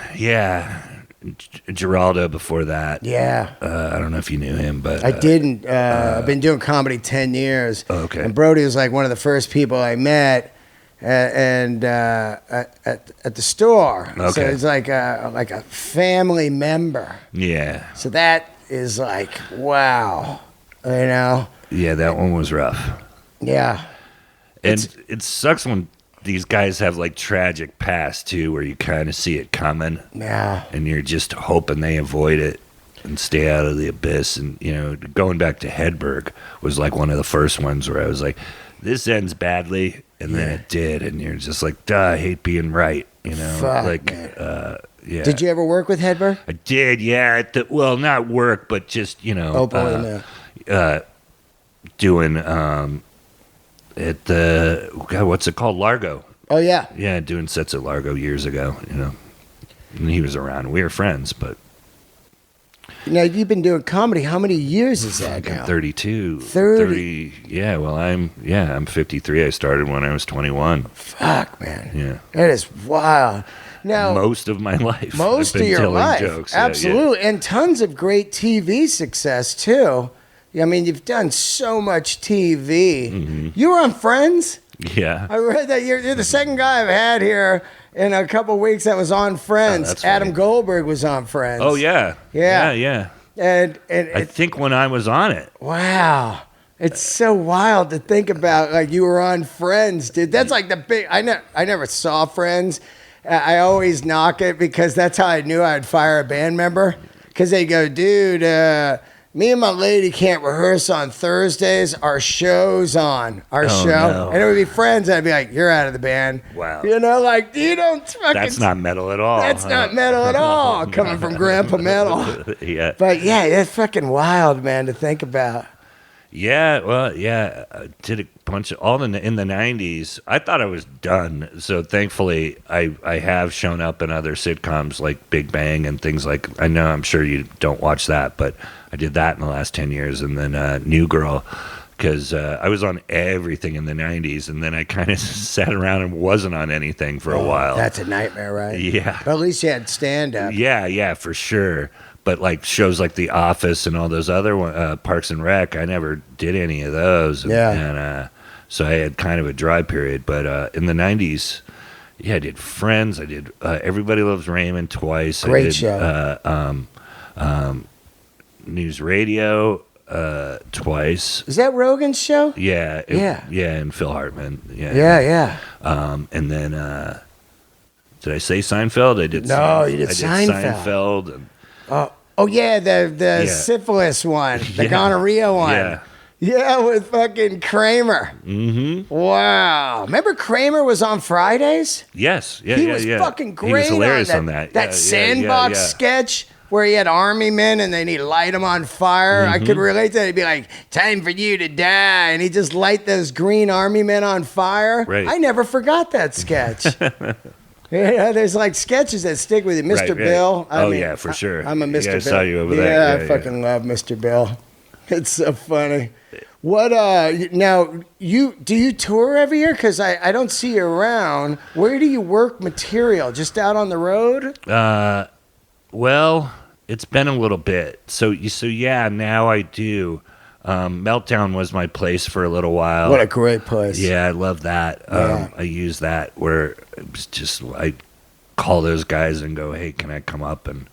Geraldo before that. Yeah. I don't know if you knew him, but I didn't. I've been doing comedy 10 years. Okay. And Brody was like one of the first people I met at the store. Okay. So it's like a family member. Yeah. So that is like, wow. You know? Yeah, that one was rough. Yeah. And it sucks when these guys have like tragic past too, where you kind of see it coming. Yeah. And you're just hoping they avoid it and stay out of the abyss. And, you know, going back to Hedberg was like one of the first ones where I was like, this ends badly. And then it did. And you're just like, duh, I hate being right. You know, Fuck, yeah. Did you ever work with Hedberg? I did, yeah. Well, not work, but just, you know, doing at the, what's it called? Largo. Oh, yeah. Yeah, doing sets at Largo years ago, you know. And he was around. We were friends, but. Now, you've been doing comedy. How many years is that now? 32. 30. Yeah, well, I'm 53. I started when I was 21. Fuck, man. Yeah. That is wild. Now, most of my life. Most I've been of your telling life. Jokes. Absolutely. And tons of great TV success, too. I mean, you've done so much TV. Mm-hmm. You were on Friends? Yeah. I read that you're the second guy I've had here in a couple weeks that was on Friends. That's Adam funny. Goldberg was on Friends. Oh, yeah. Yeah. And I think when I was on it. Wow. It's so wild to think about, like, you were on Friends, dude. That's like the big... I never saw Friends. I always knock it because that's how I knew I'd fire a band member. Because they go, dude, me and my lady can't rehearse on Thursdays. Our show's on. Our show. No. And it would be Friends. And I'd be like, you're out of the band. Wow. You know, like, you don't fucking... That's not metal at all. That's not metal at all, coming from Grandpa Metal. Yeah. But, yeah, it's fucking wild, man, to think about. Yeah, well, yeah, I did a bunch of all in the 90s. I thought I was done, so thankfully I have shown up in other sitcoms like Big Bang and things like. I know I'm sure you don't watch that, but I did that in the last 10 years, and then New Girl, because I was on everything in the 90s, and then I kind of sat around and wasn't on anything for a while. That's a nightmare, right? Yeah. But at least you had stand-up. Yeah, for sure. But like shows like The Office and all those other Parks and Rec, I never did any of those. And so I had kind of a dry period. But in the 90s, yeah, I did Friends. I did Everybody Loves Raymond twice. Great I did, show. News Radio twice. Is that Rogan's show? Yeah. Yeah, and Phil Hartman. Yeah. And then, did I say Seinfeld? I did. No, you did Seinfeld. Seinfeld. And, Oh yeah, the syphilis one, the gonorrhea one. Yeah, with fucking Kramer. Mm-hmm. Wow. Remember Kramer was on Fridays? Yes. He was fucking great. He was hilarious on that. That sandbox sketch where he had army men and then he'd light them on fire. Mm-hmm. I could relate to that. He'd be like, time for you to die. And he'd just light those green army men on fire. Right. I never forgot that sketch. Yeah, there's like sketches that stick with you. Mr. Bill. I mean, yeah, for sure. I'm a Mr. Yeah, I Bill. saw you over yeah, there. I fucking love Mr. Bill. It's so funny. What now do you tour every year? Because I don't see you around. Where do you work material? Just out on the road? Well, it's been a little bit. So yeah, now I do. Meltdown was my place for a little while. What a great place. Yeah, I love that. Yeah. I use that where it was just I call those guys and go, hey, can I come up and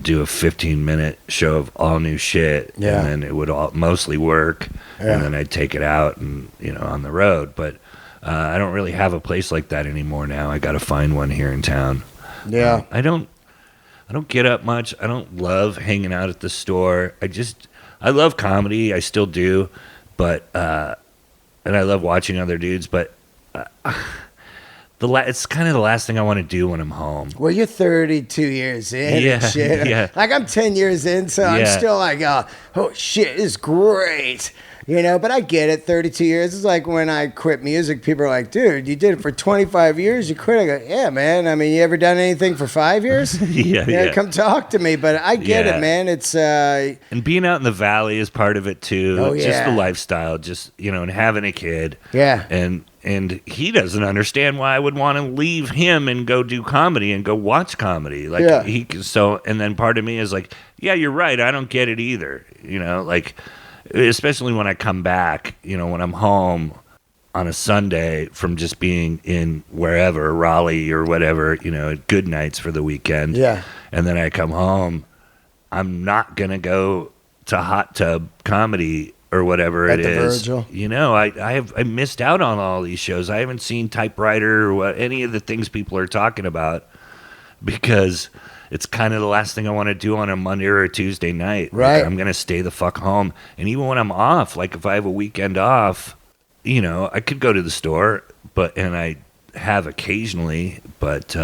do a 15-minute show of all new shit? Yeah. And then it would all mostly work. Yeah. And then I'd take it out and, on the road. But I don't really have a place like that anymore now. I got to find one here in town. Yeah. I don't get up much. I don't love hanging out at the store. I love comedy. I still do. But, and I love watching other dudes. But It's kind of the last thing I want to do when I'm home. Well, you're 32 years in Yeah, and shit. yeah. Like, I'm 10 years in, so I'm Yeah. still like, oh, shit, this is great. You know, but I get it. 32 years. It's like when I quit music, people are like, dude, you did it for 25 years. You quit. I go, yeah, man. I mean, you ever done anything for 5 years? Yeah. Come talk to me. But I get Yeah. it, man. It's, And being out in the valley is part of it too. Oh, Just yeah. the lifestyle, just, and having a kid. yeah. And he doesn't understand why I would want to leave him and go do comedy and go watch comedy. Like Yeah. and then part of me is like, yeah, you're right. I don't get it either. Like, especially when I come back, when I'm home on a Sunday from just being in wherever, Raleigh or whatever, at good nights for the weekend. Yeah. And then I come home, I'm not going to go to Hot Tub Comedy or whatever At it the is. Virgil. I missed out on all these shows. I haven't seen Typewriter or any of the things people are talking about because it's kind of the last thing I want to do on a Monday or a Tuesday night. Right. Like, I'm going to stay the fuck home. And even when I'm off, like if I have a weekend off, I could go to the store, and I have occasionally, but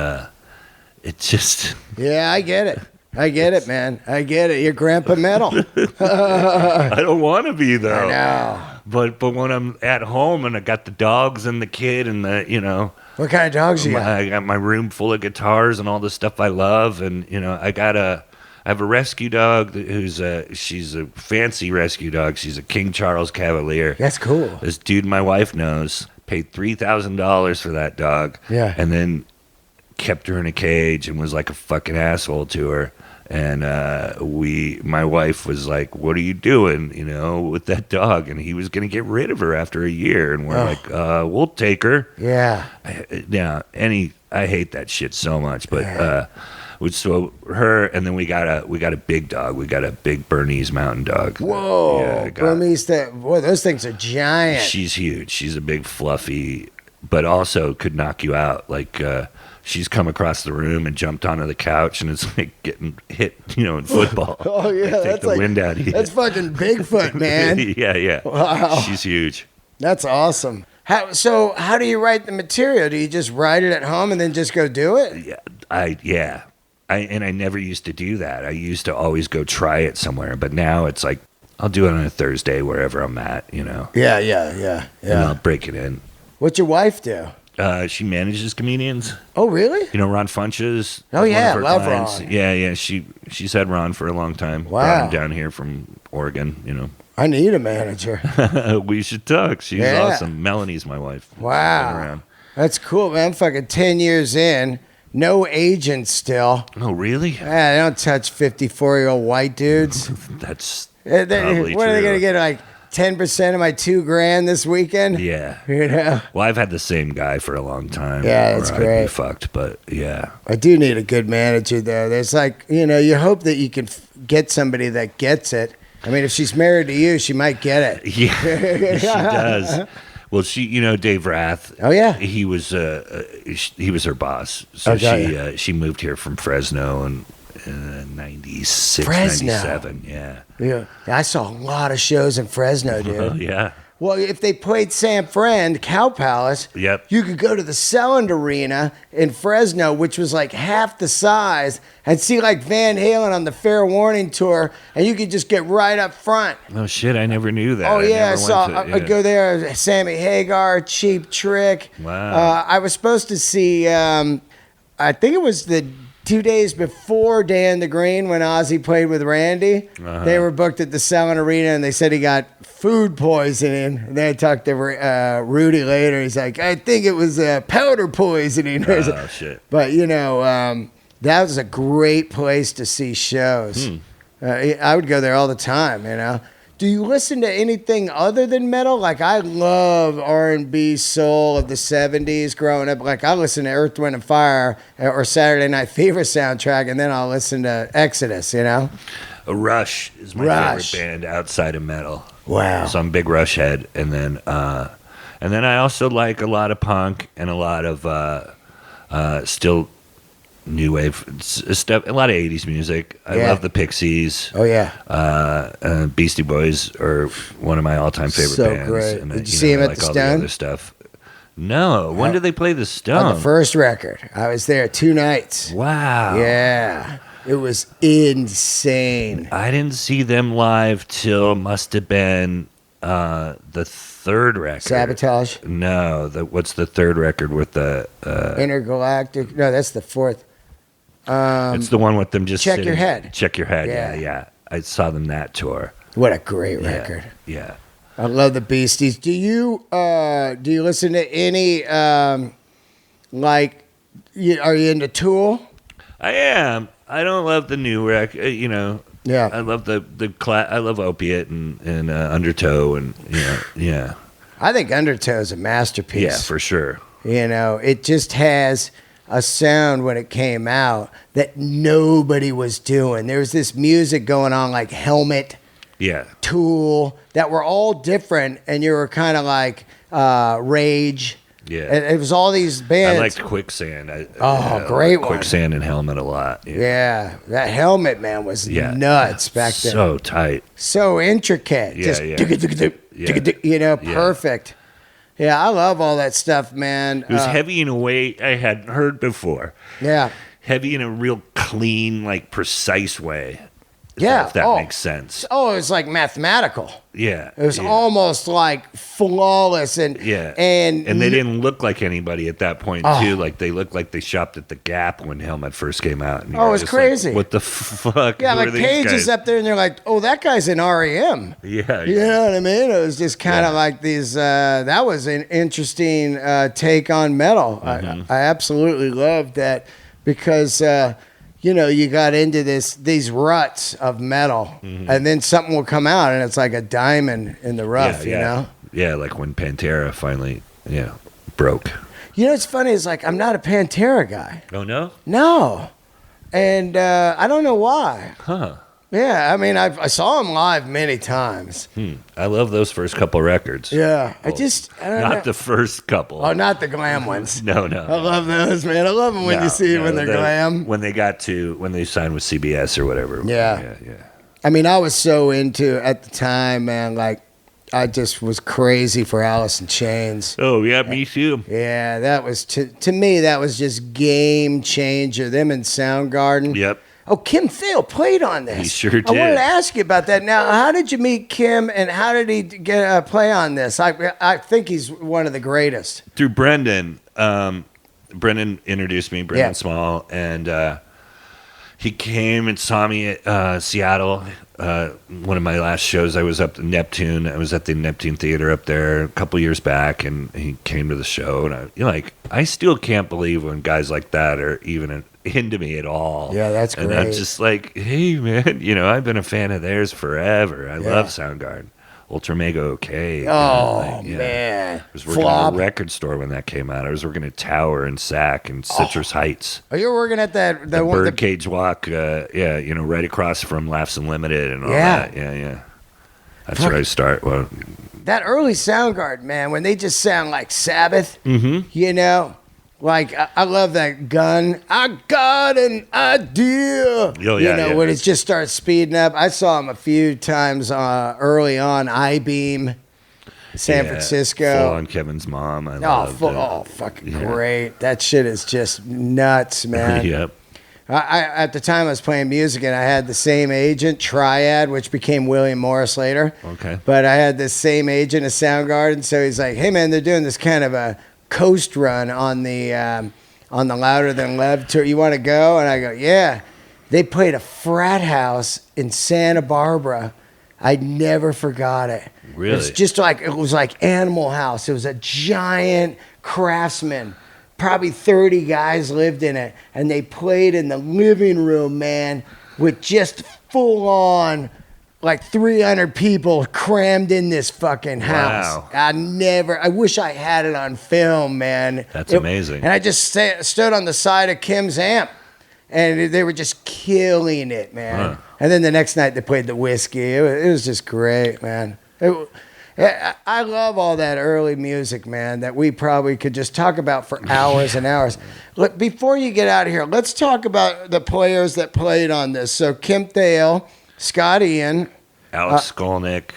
it's just... Yeah, I get it. I get it, man. I get it. You're Grandpa Metal. I don't want to be though. I know. But when I'm at home and I got the dogs and the kid and the What kind of dogs you got? I got my room full of guitars and all the stuff I love, and I have a rescue dog she's a fancy rescue dog. She's a King Charles Cavalier. That's cool. This dude my wife knows paid $3,000 for that dog. Yeah. And then kept her in a cage and was like a fucking asshole to her. And my wife was like, "What are you doing, with that dog?" And he was going to get rid of her after a year. And we're like, "We'll take her." Yeah. I hate that shit so much. But so her, and then we got a big dog. We got a big Bernese Mountain Dog. Whoa. Yeah, Burmese, boy, those things are giant. She's huge. She's a big fluffy, but also could knock you out. Like she's come across the room and jumped onto the couch, and it's like getting hit, in football. Oh, yeah. Take That's the like, wind out of you. that's fucking Bigfoot, man. Yeah. Wow. She's huge. That's awesome. So how do you write the material? Do you just write it at home and then just go do it? Yeah. I never used to do that. I used to always go try it somewhere, but now it's like I'll do it on a Thursday wherever I'm at, Yeah. and I'll break it in. What's your wife do? She manages comedians. Oh, really? Ron Funches. Oh, is yeah, one of her love clients. Ron. Yeah. She's had Ron for a long time. Wow. Brought him down here from Oregon. I need a manager. We should talk. She's Yeah. awesome. Melanie's my wife. Been Wow. around. That's cool, man. I'm fucking 10 years in. No agent still. Oh, really? I don't touch 54-year-old white dudes. That's What probably are they true. going to get, like 10% of my $2,000 this weekend? Yeah. You know? Well, I've had the same guy for a long time. Yeah, that's or I'd be great. fucked, but yeah. I do need a good manager, though. There's like, you hope that you can get somebody that gets it. I mean, if she's married to you, she might get it. Yeah, she does. Well, Dave Rath. Oh, yeah. He was her boss. So Okay. she moved here from Fresno in 96, Fresno. 97. Yeah. Yeah. I saw a lot of shows in Fresno, dude. Oh, yeah. Well, if they played San Fran, Cow Palace, Yep. you could go to the Selland Arena in Fresno, which was like half the size, and see like Van Halen on the Fair Warning tour, and you could just get right up front. Oh, shit. I never knew that. Oh, yeah, I never saw. went to- I'd go there, Sammy Hagar, Cheap Trick. Wow. I was supposed to see, I think it was the 2 days before Dan the Green when Ozzy played with Randy. Uh-huh. They were booked at the Selland Arena, and they said he got food poisoning. And then I talked to Rudy later. He's like, I think it was powder poisoning. Oh, shit. But, that was a great place to see shows. I would go there all the time, Do you listen to anything other than metal? Like, I love R&B soul of the 70s growing up. Like, I listen to Earth, Wind, and Fire or Saturday Night Fever soundtrack, and then I'll listen to Exodus, Rush is my Rush. favorite band outside of metal. Wow. So I'm a big Rush head. And then I also like a lot of punk and a lot of still new wave stuff, a lot of 80s music. I Yeah. love the Pixies. Oh, yeah. Beastie Boys are one of my all-time favorite So bands. great. And, Did you see him I at like the all Stone? other stuff. No. When did they play the Stones? On the first record. I was there 2 nights. Wow. Yeah. It was insane. I didn't see them live till must have been the third record. Sabotage? No. What's the third record with the... Intergalactic? No, that's the fourth. it's the one with them just Check sitting- Your Head. Check Your Head, Yeah. yeah. I saw them that tour. What a great Yeah, record. Yeah. I love the Beasties. Do you listen to any are you into Tool? I am. I don't love the new record, Yeah. I love I love Opiate and Undertow and yeah. I think Undertow is a masterpiece. Yeah, for sure. It just has a sound when it came out that nobody was doing. There was this music going on like Helmet, Yeah. Tool, that were all different, and you were kind of like Rage. Yeah. It was all these I bands. liked Quicksand. Great one. Quicksand and Helmet a lot. Yeah, that Helmet, man, was nuts back then. So tight. So intricate. Yeah, Just yeah. perfect. Yeah, I love all that stuff, man. It was heavy in a way I hadn't heard before. Yeah. Heavy in a real clean, like precise way. Yeah. If that makes sense. Oh, it was like mathematical. Yeah. It was almost like flawless and and they didn't look like anybody at that point too. Like they looked like they shopped at the Gap when Helmet first came out. And it was crazy. Like, what the fuck? Yeah, Who like are these Page guys? is up there and they're like, oh, that guy's in REM. Yeah. You know what I mean? It was just kind of like these. That was an interesting take on metal. Mm-hmm. I absolutely loved that because you got into these ruts of metal, and then something will come out and it's like a diamond in the rough. You know? Yeah, like when Pantera finally broke. It's funny. It's like I'm not a Pantera guy. Oh no. No, and I don't know why. Huh. Yeah, I mean, I saw him live many times. I love those first couple records. Yeah, I don't know. Not the first couple. Oh, not the glam ones. No. I love those, man. I love them when you see them when they're glam. When they signed with CBS or whatever. Yeah. Yeah. I mean, I was so into at the time, man. Like, I just was crazy for Alice in Chains. Oh yeah, me too. Yeah, that was to me that was just game changer. Them in Soundgarden. Yep. Oh, Kim Thayil played on this. He sure did. I wanted to ask you about that. Now, how did you meet Kim, and how did he get play on this? I think he's one of the greatest. Through Brendan. Brendan introduced me, Brendan Small, and he came and saw me at Seattle. One of my last shows, I was up at Neptune. I was at the Neptune Theater up there a couple years back, and he came to the show. And I still can't believe when guys like that are even into me at all. Yeah, that's great. And I'm just like, hey, man, I've been a fan of theirs forever. I love Soundgarden. Ultra Mega OK. Oh, man. I was working at a record store when that came out. I was working at Tower and Sac and Citrus Heights. Oh, you were working at the one, Birdcage Walk, right across from Laughs Unlimited and all that. Yeah. That's where I start. Well, that early Soundgarden, man, when they just sound like Sabbath, like, I love that gun. I got an idea. When it just starts speeding up. I saw him a few times early on, I-Beam, San Francisco. Full on Kevin's Mom. Fucking great. That shit is just nuts, man. Yep. I at the time I was playing music, and I had the same agent, Triad, which became William Morris later. Okay. But I had the same agent as Soundgarden, so he's like, hey, man, they're doing this kind of a coast run on the Louder Than Love tour. You want to go? And I go, yeah. They played a frat house in Santa Barbara. I never forgot it. Really? It's just like, it was like Animal House. It was a giant Craftsman. Probably 30 guys lived in it. And they played in the living room, man, with just full on, like 300 people crammed in this fucking house. Wow. I wish I had it on film, man. That's amazing. And I just stood on the side of Kim's amp, and they were just killing it, man. Huh. And then the next night they played the Whiskey. It was just great, man. I love all that early music, man, that we probably could just talk about for hours and hours. Look, before you get out of here, let's talk about the players that played on this. So Kim Thayil, Scott Ian, Alex Skolnick,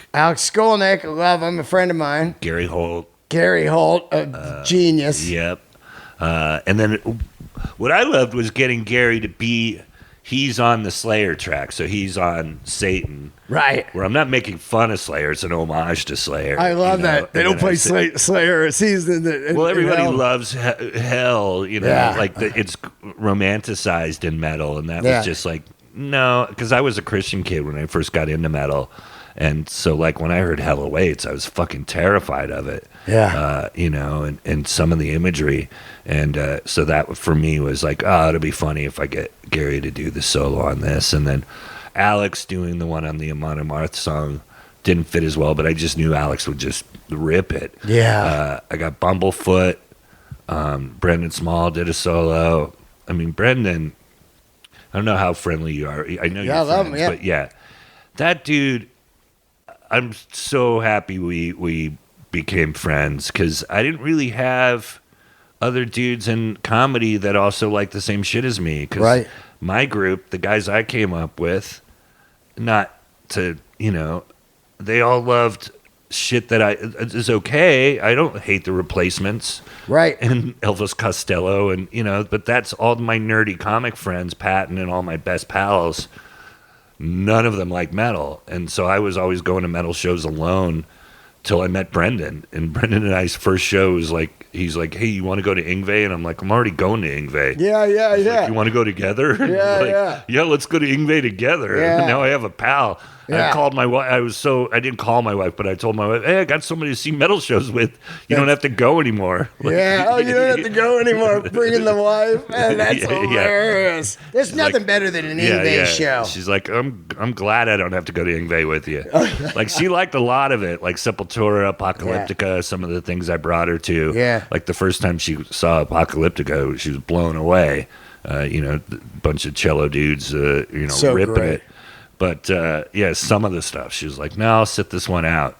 I love him, a friend of mine. Gary Holt. Gary Holt, a genius. Yep. And then what I loved was getting Gary to be. He's on the Slayer track, so he's on Satan. Right. Where I'm not making fun of Slayer. It's an homage to Slayer. I love that. They don't play Slayer season. Well, everybody loves Hell, Yeah. like it's romanticized in metal. And that was just like, no, because I was a Christian kid when I first got into metal. And so, like, when I heard Hell Awaits, I was fucking terrified of it. Yeah. And some of the imagery. And so that, for me, was like, oh, it'll be funny if I get Gary to do the solo on this. And then Alex doing the one on the Amon Amarth song didn't fit as well, but I just knew Alex would just rip it. Yeah. I got Bumblefoot. Brendan Small did a solo. I mean, Brendan, I don't know how friendly you are. I know you're friends, but yeah. That dude... I'm so happy we became friends because I didn't really have other dudes in comedy that also like the same shit as me. Because my group, the guys I came up with, not to, they all loved shit that is okay. I don't hate the Replacements. Right. And Elvis Costello and, but that's all my nerdy comic friends, Patton and all my best pals. None of them like metal. And so I was always going to metal shows alone till I met Brendan. And Brendan and I's first show was like, he's like, hey, you want to go to Yngwie? And I'm like, I'm already going to Yngwie. Yeah. Like, you want to go together? Yeah, let's go to Yngwie together. Yeah. And now I have a pal. Yeah. I called my wife. I didn't call my wife, but I told my wife, hey, I got somebody to see metal shows with. You don't have to go anymore. You don't have to go anymore. Bringing the wife. Man, that's hilarious. There's nothing better than an Yngwie show. She's like, I'm glad I don't have to go to Yngwie with you. Like, she liked a lot of it, like Sepultura, Apocalyptica, some of the things I brought her to. Yeah. Like the first time she saw Apocalyptica, she was blown away. A bunch of cello dudes, so ripping great. it. But, some of the stuff, she was like, no, I'll sit this one out.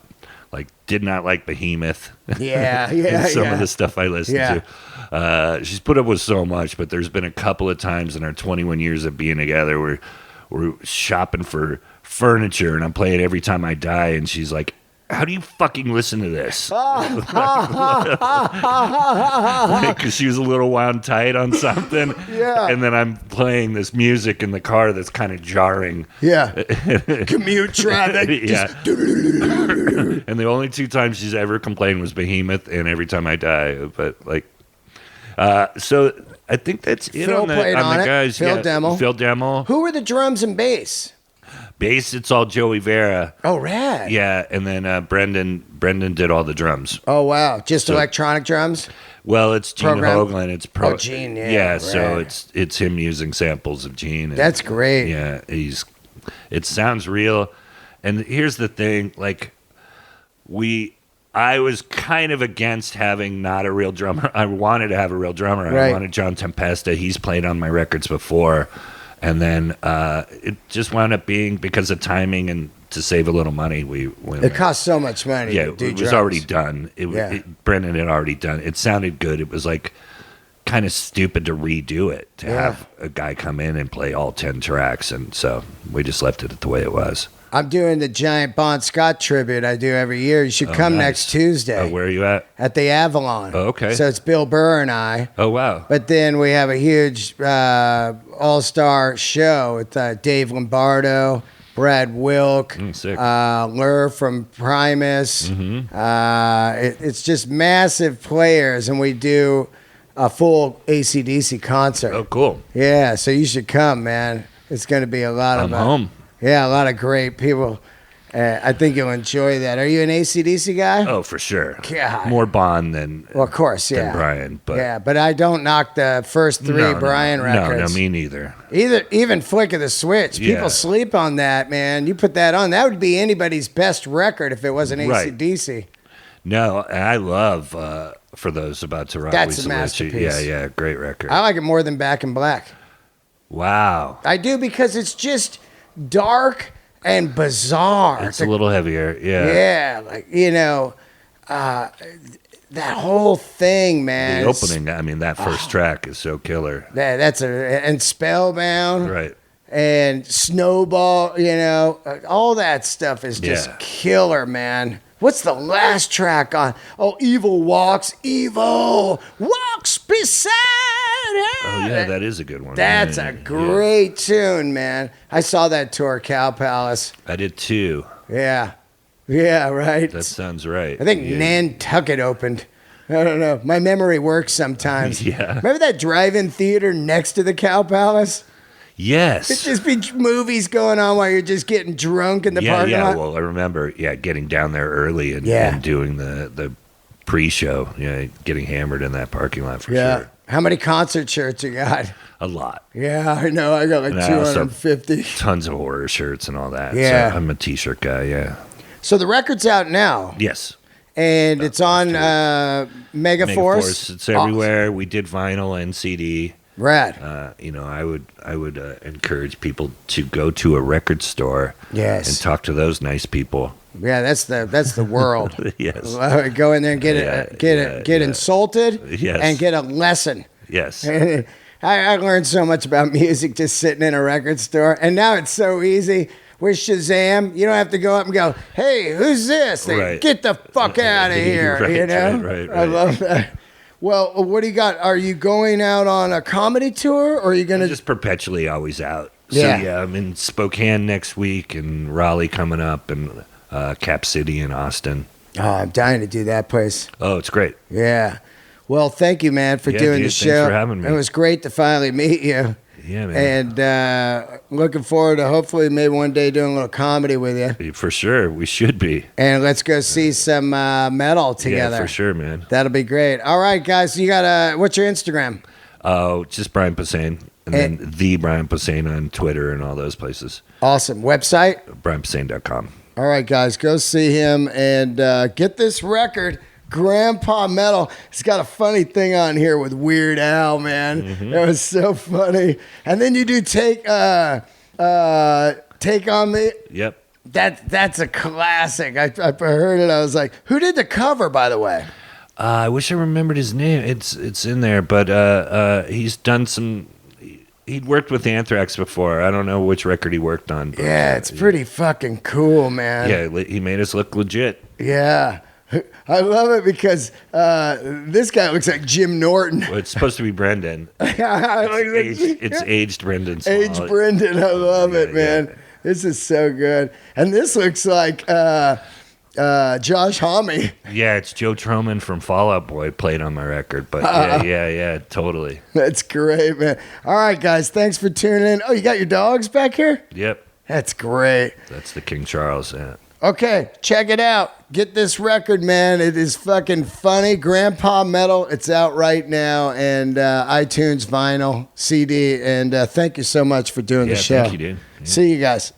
Like, did not like Behemoth. And some of the stuff I listened to. She's put up with so much, but there's been a couple of times in our 21 years of being together where we're shopping for furniture, and I'm playing Every Time I Die, and she's like, how do you fucking listen to this? Because she was a little wound tight on something. Yeah. And then I'm playing this music in the car that's kind of jarring. Yeah. Commute traffic. Yeah. And the only two times she's ever complained was Behemoth and Every Time I Die. But, so I think that's it Phil on the guys. Phil Demmel. Phil Demmel. Who were the drums and bass? Bass, it's all Joey Vera. Oh, rad. Yeah, and then Brendan did all the drums. Oh, wow. Just electronic drums? Well, it's Gene Program? Hoglan. It's Gene, yeah. So it's him using samples of Gene. That's great. Yeah, it sounds real. And here's the thing, like I was kind of against having not a real drummer. I wanted to have a real drummer. Right. I wanted John Tempesta. He's played on my records before. And then it just wound up being because of timing and to save a little money. It cost so much money. Yeah, to do it was drums. already done. Brendan had already done. It sounded good. It was like kind of stupid to redo it to have a guy come in and play all 10 tracks, and so we just left it the way it was. I'm doing the giant Bon Scott tribute I do every year. You should come next Tuesday. Where are you at? At the Avalon. Oh, okay. So it's Bill Burr and I. Oh, wow. But then we have a huge all-star show with Dave Lombardo, Brad Wilk, Lur from Primus. Mm-hmm. It's just massive players, and we do a full AC/DC concert. Oh, cool. Yeah, so you should come, man. It's going to be a lot of... I'm home. Yeah, a lot of great people. I think you'll enjoy that. Are you an AC/DC guy? Oh, for sure. God. More Bond than of course, than Brian. But but I don't knock the first three Brian records. No, me neither. Even Flick of the Switch. People sleep on that, man. You put that on, that would be anybody's best record if it wasn't AC/DC. No, I love For Those About to Rock. That's a masterpiece. Yeah, great record. I like it more than Back in Black. Wow. I do, because it's just dark and bizarre. It's a little heavier, yeah. That whole thing, man. The opening, I mean, that first track is so killer. And Spellbound, right? And Snowball, all that stuff is just killer, man. What's the last track on? Oh, Evil Walks beside her. Oh yeah, that is a good one. That's Yeah, a great tune, man. I saw that tour, Cow Palace. I did too. Yeah. Yeah, right. That sounds right. I think Yeah. Nantucket opened. I don't know. My memory works sometimes. Yeah. Remember that drive-in theater next to the Cow Palace? Yes. It'd just be movies going on while you're just getting drunk in the parking lot. Well, I remember, getting down there early and doing the pre-show, getting hammered in that parking lot for sure. How many concert shirts you got? A lot. Yeah, I know. I got like And I also 250. Tons of horror shirts and all that. Yeah. So I'm a t-shirt guy, yeah. So the record's out now. Yes. And it's on Megaforce. It's everywhere. We did vinyl and CD. Rad. I would encourage people to go to a record store Yes. and talk to those nice people. Yeah, that's the world. Yes. Go in there and get insulted Yes. and get a lesson. Yes. I learned so much about music just sitting in a record store, and now it's so easy. With Shazam, you don't have to go up and go, "Hey, who's this?" Right. Get the fuck out of here, Right, you know? right. I love that. Well, what do you got? Are you going out on a comedy tour, or are you going to just perpetually always out? Yeah. So I'm in Spokane next week and Raleigh coming up and Cap City and Austin. Oh, I'm dying to do that place. Oh, it's great. Yeah. Well, thank you, man, for doing the show. Thanks for having me. It was great to finally meet you. Yeah, man. And looking forward to hopefully maybe one day doing a little comedy with you. For sure. We should be. And let's go see some metal together. Yeah, for sure, man. That'll be great. All right, guys. You got what's your Instagram? Oh, just Brian Posehn. And then the Brian Posehn on Twitter and all those places. Awesome. Website? BrianPosehn.com. All right, guys. Go see him and get this record. Grandpa Metal. He's got a funny thing on here with Weird Al, man. Mm-hmm. That was so funny. And then you do Take on Me. Yep. That's a classic. I heard it. I was like, who did the cover, by the way? I wish I remembered his name. It's in there, but he's done some. He'd worked with Anthrax before. I don't know which record he worked on. But, Yeah, it's pretty fucking cool, man. Yeah, he made us look legit. Yeah. I love it because this guy looks like Jim Norton. Well, it's supposed to be Brendan. It's aged Brendan. Small. Aged Brendan. I love it, man. Yeah. This is so good. And this looks like Josh Homme. Yeah, it's Joe Troman from Fall Out Boy played on my record. But yeah, totally. That's great, man. All right, guys. Thanks for tuning in. Oh, you got your dogs back here? Yep. That's great. That's the King Charles. Yeah. Okay, check it out. Get this record, man. It is fucking funny. Grandpa Metal. It's out right now, and iTunes, vinyl, CD. And thank you so much for doing the show. Thank you, dude. Yeah. See you guys.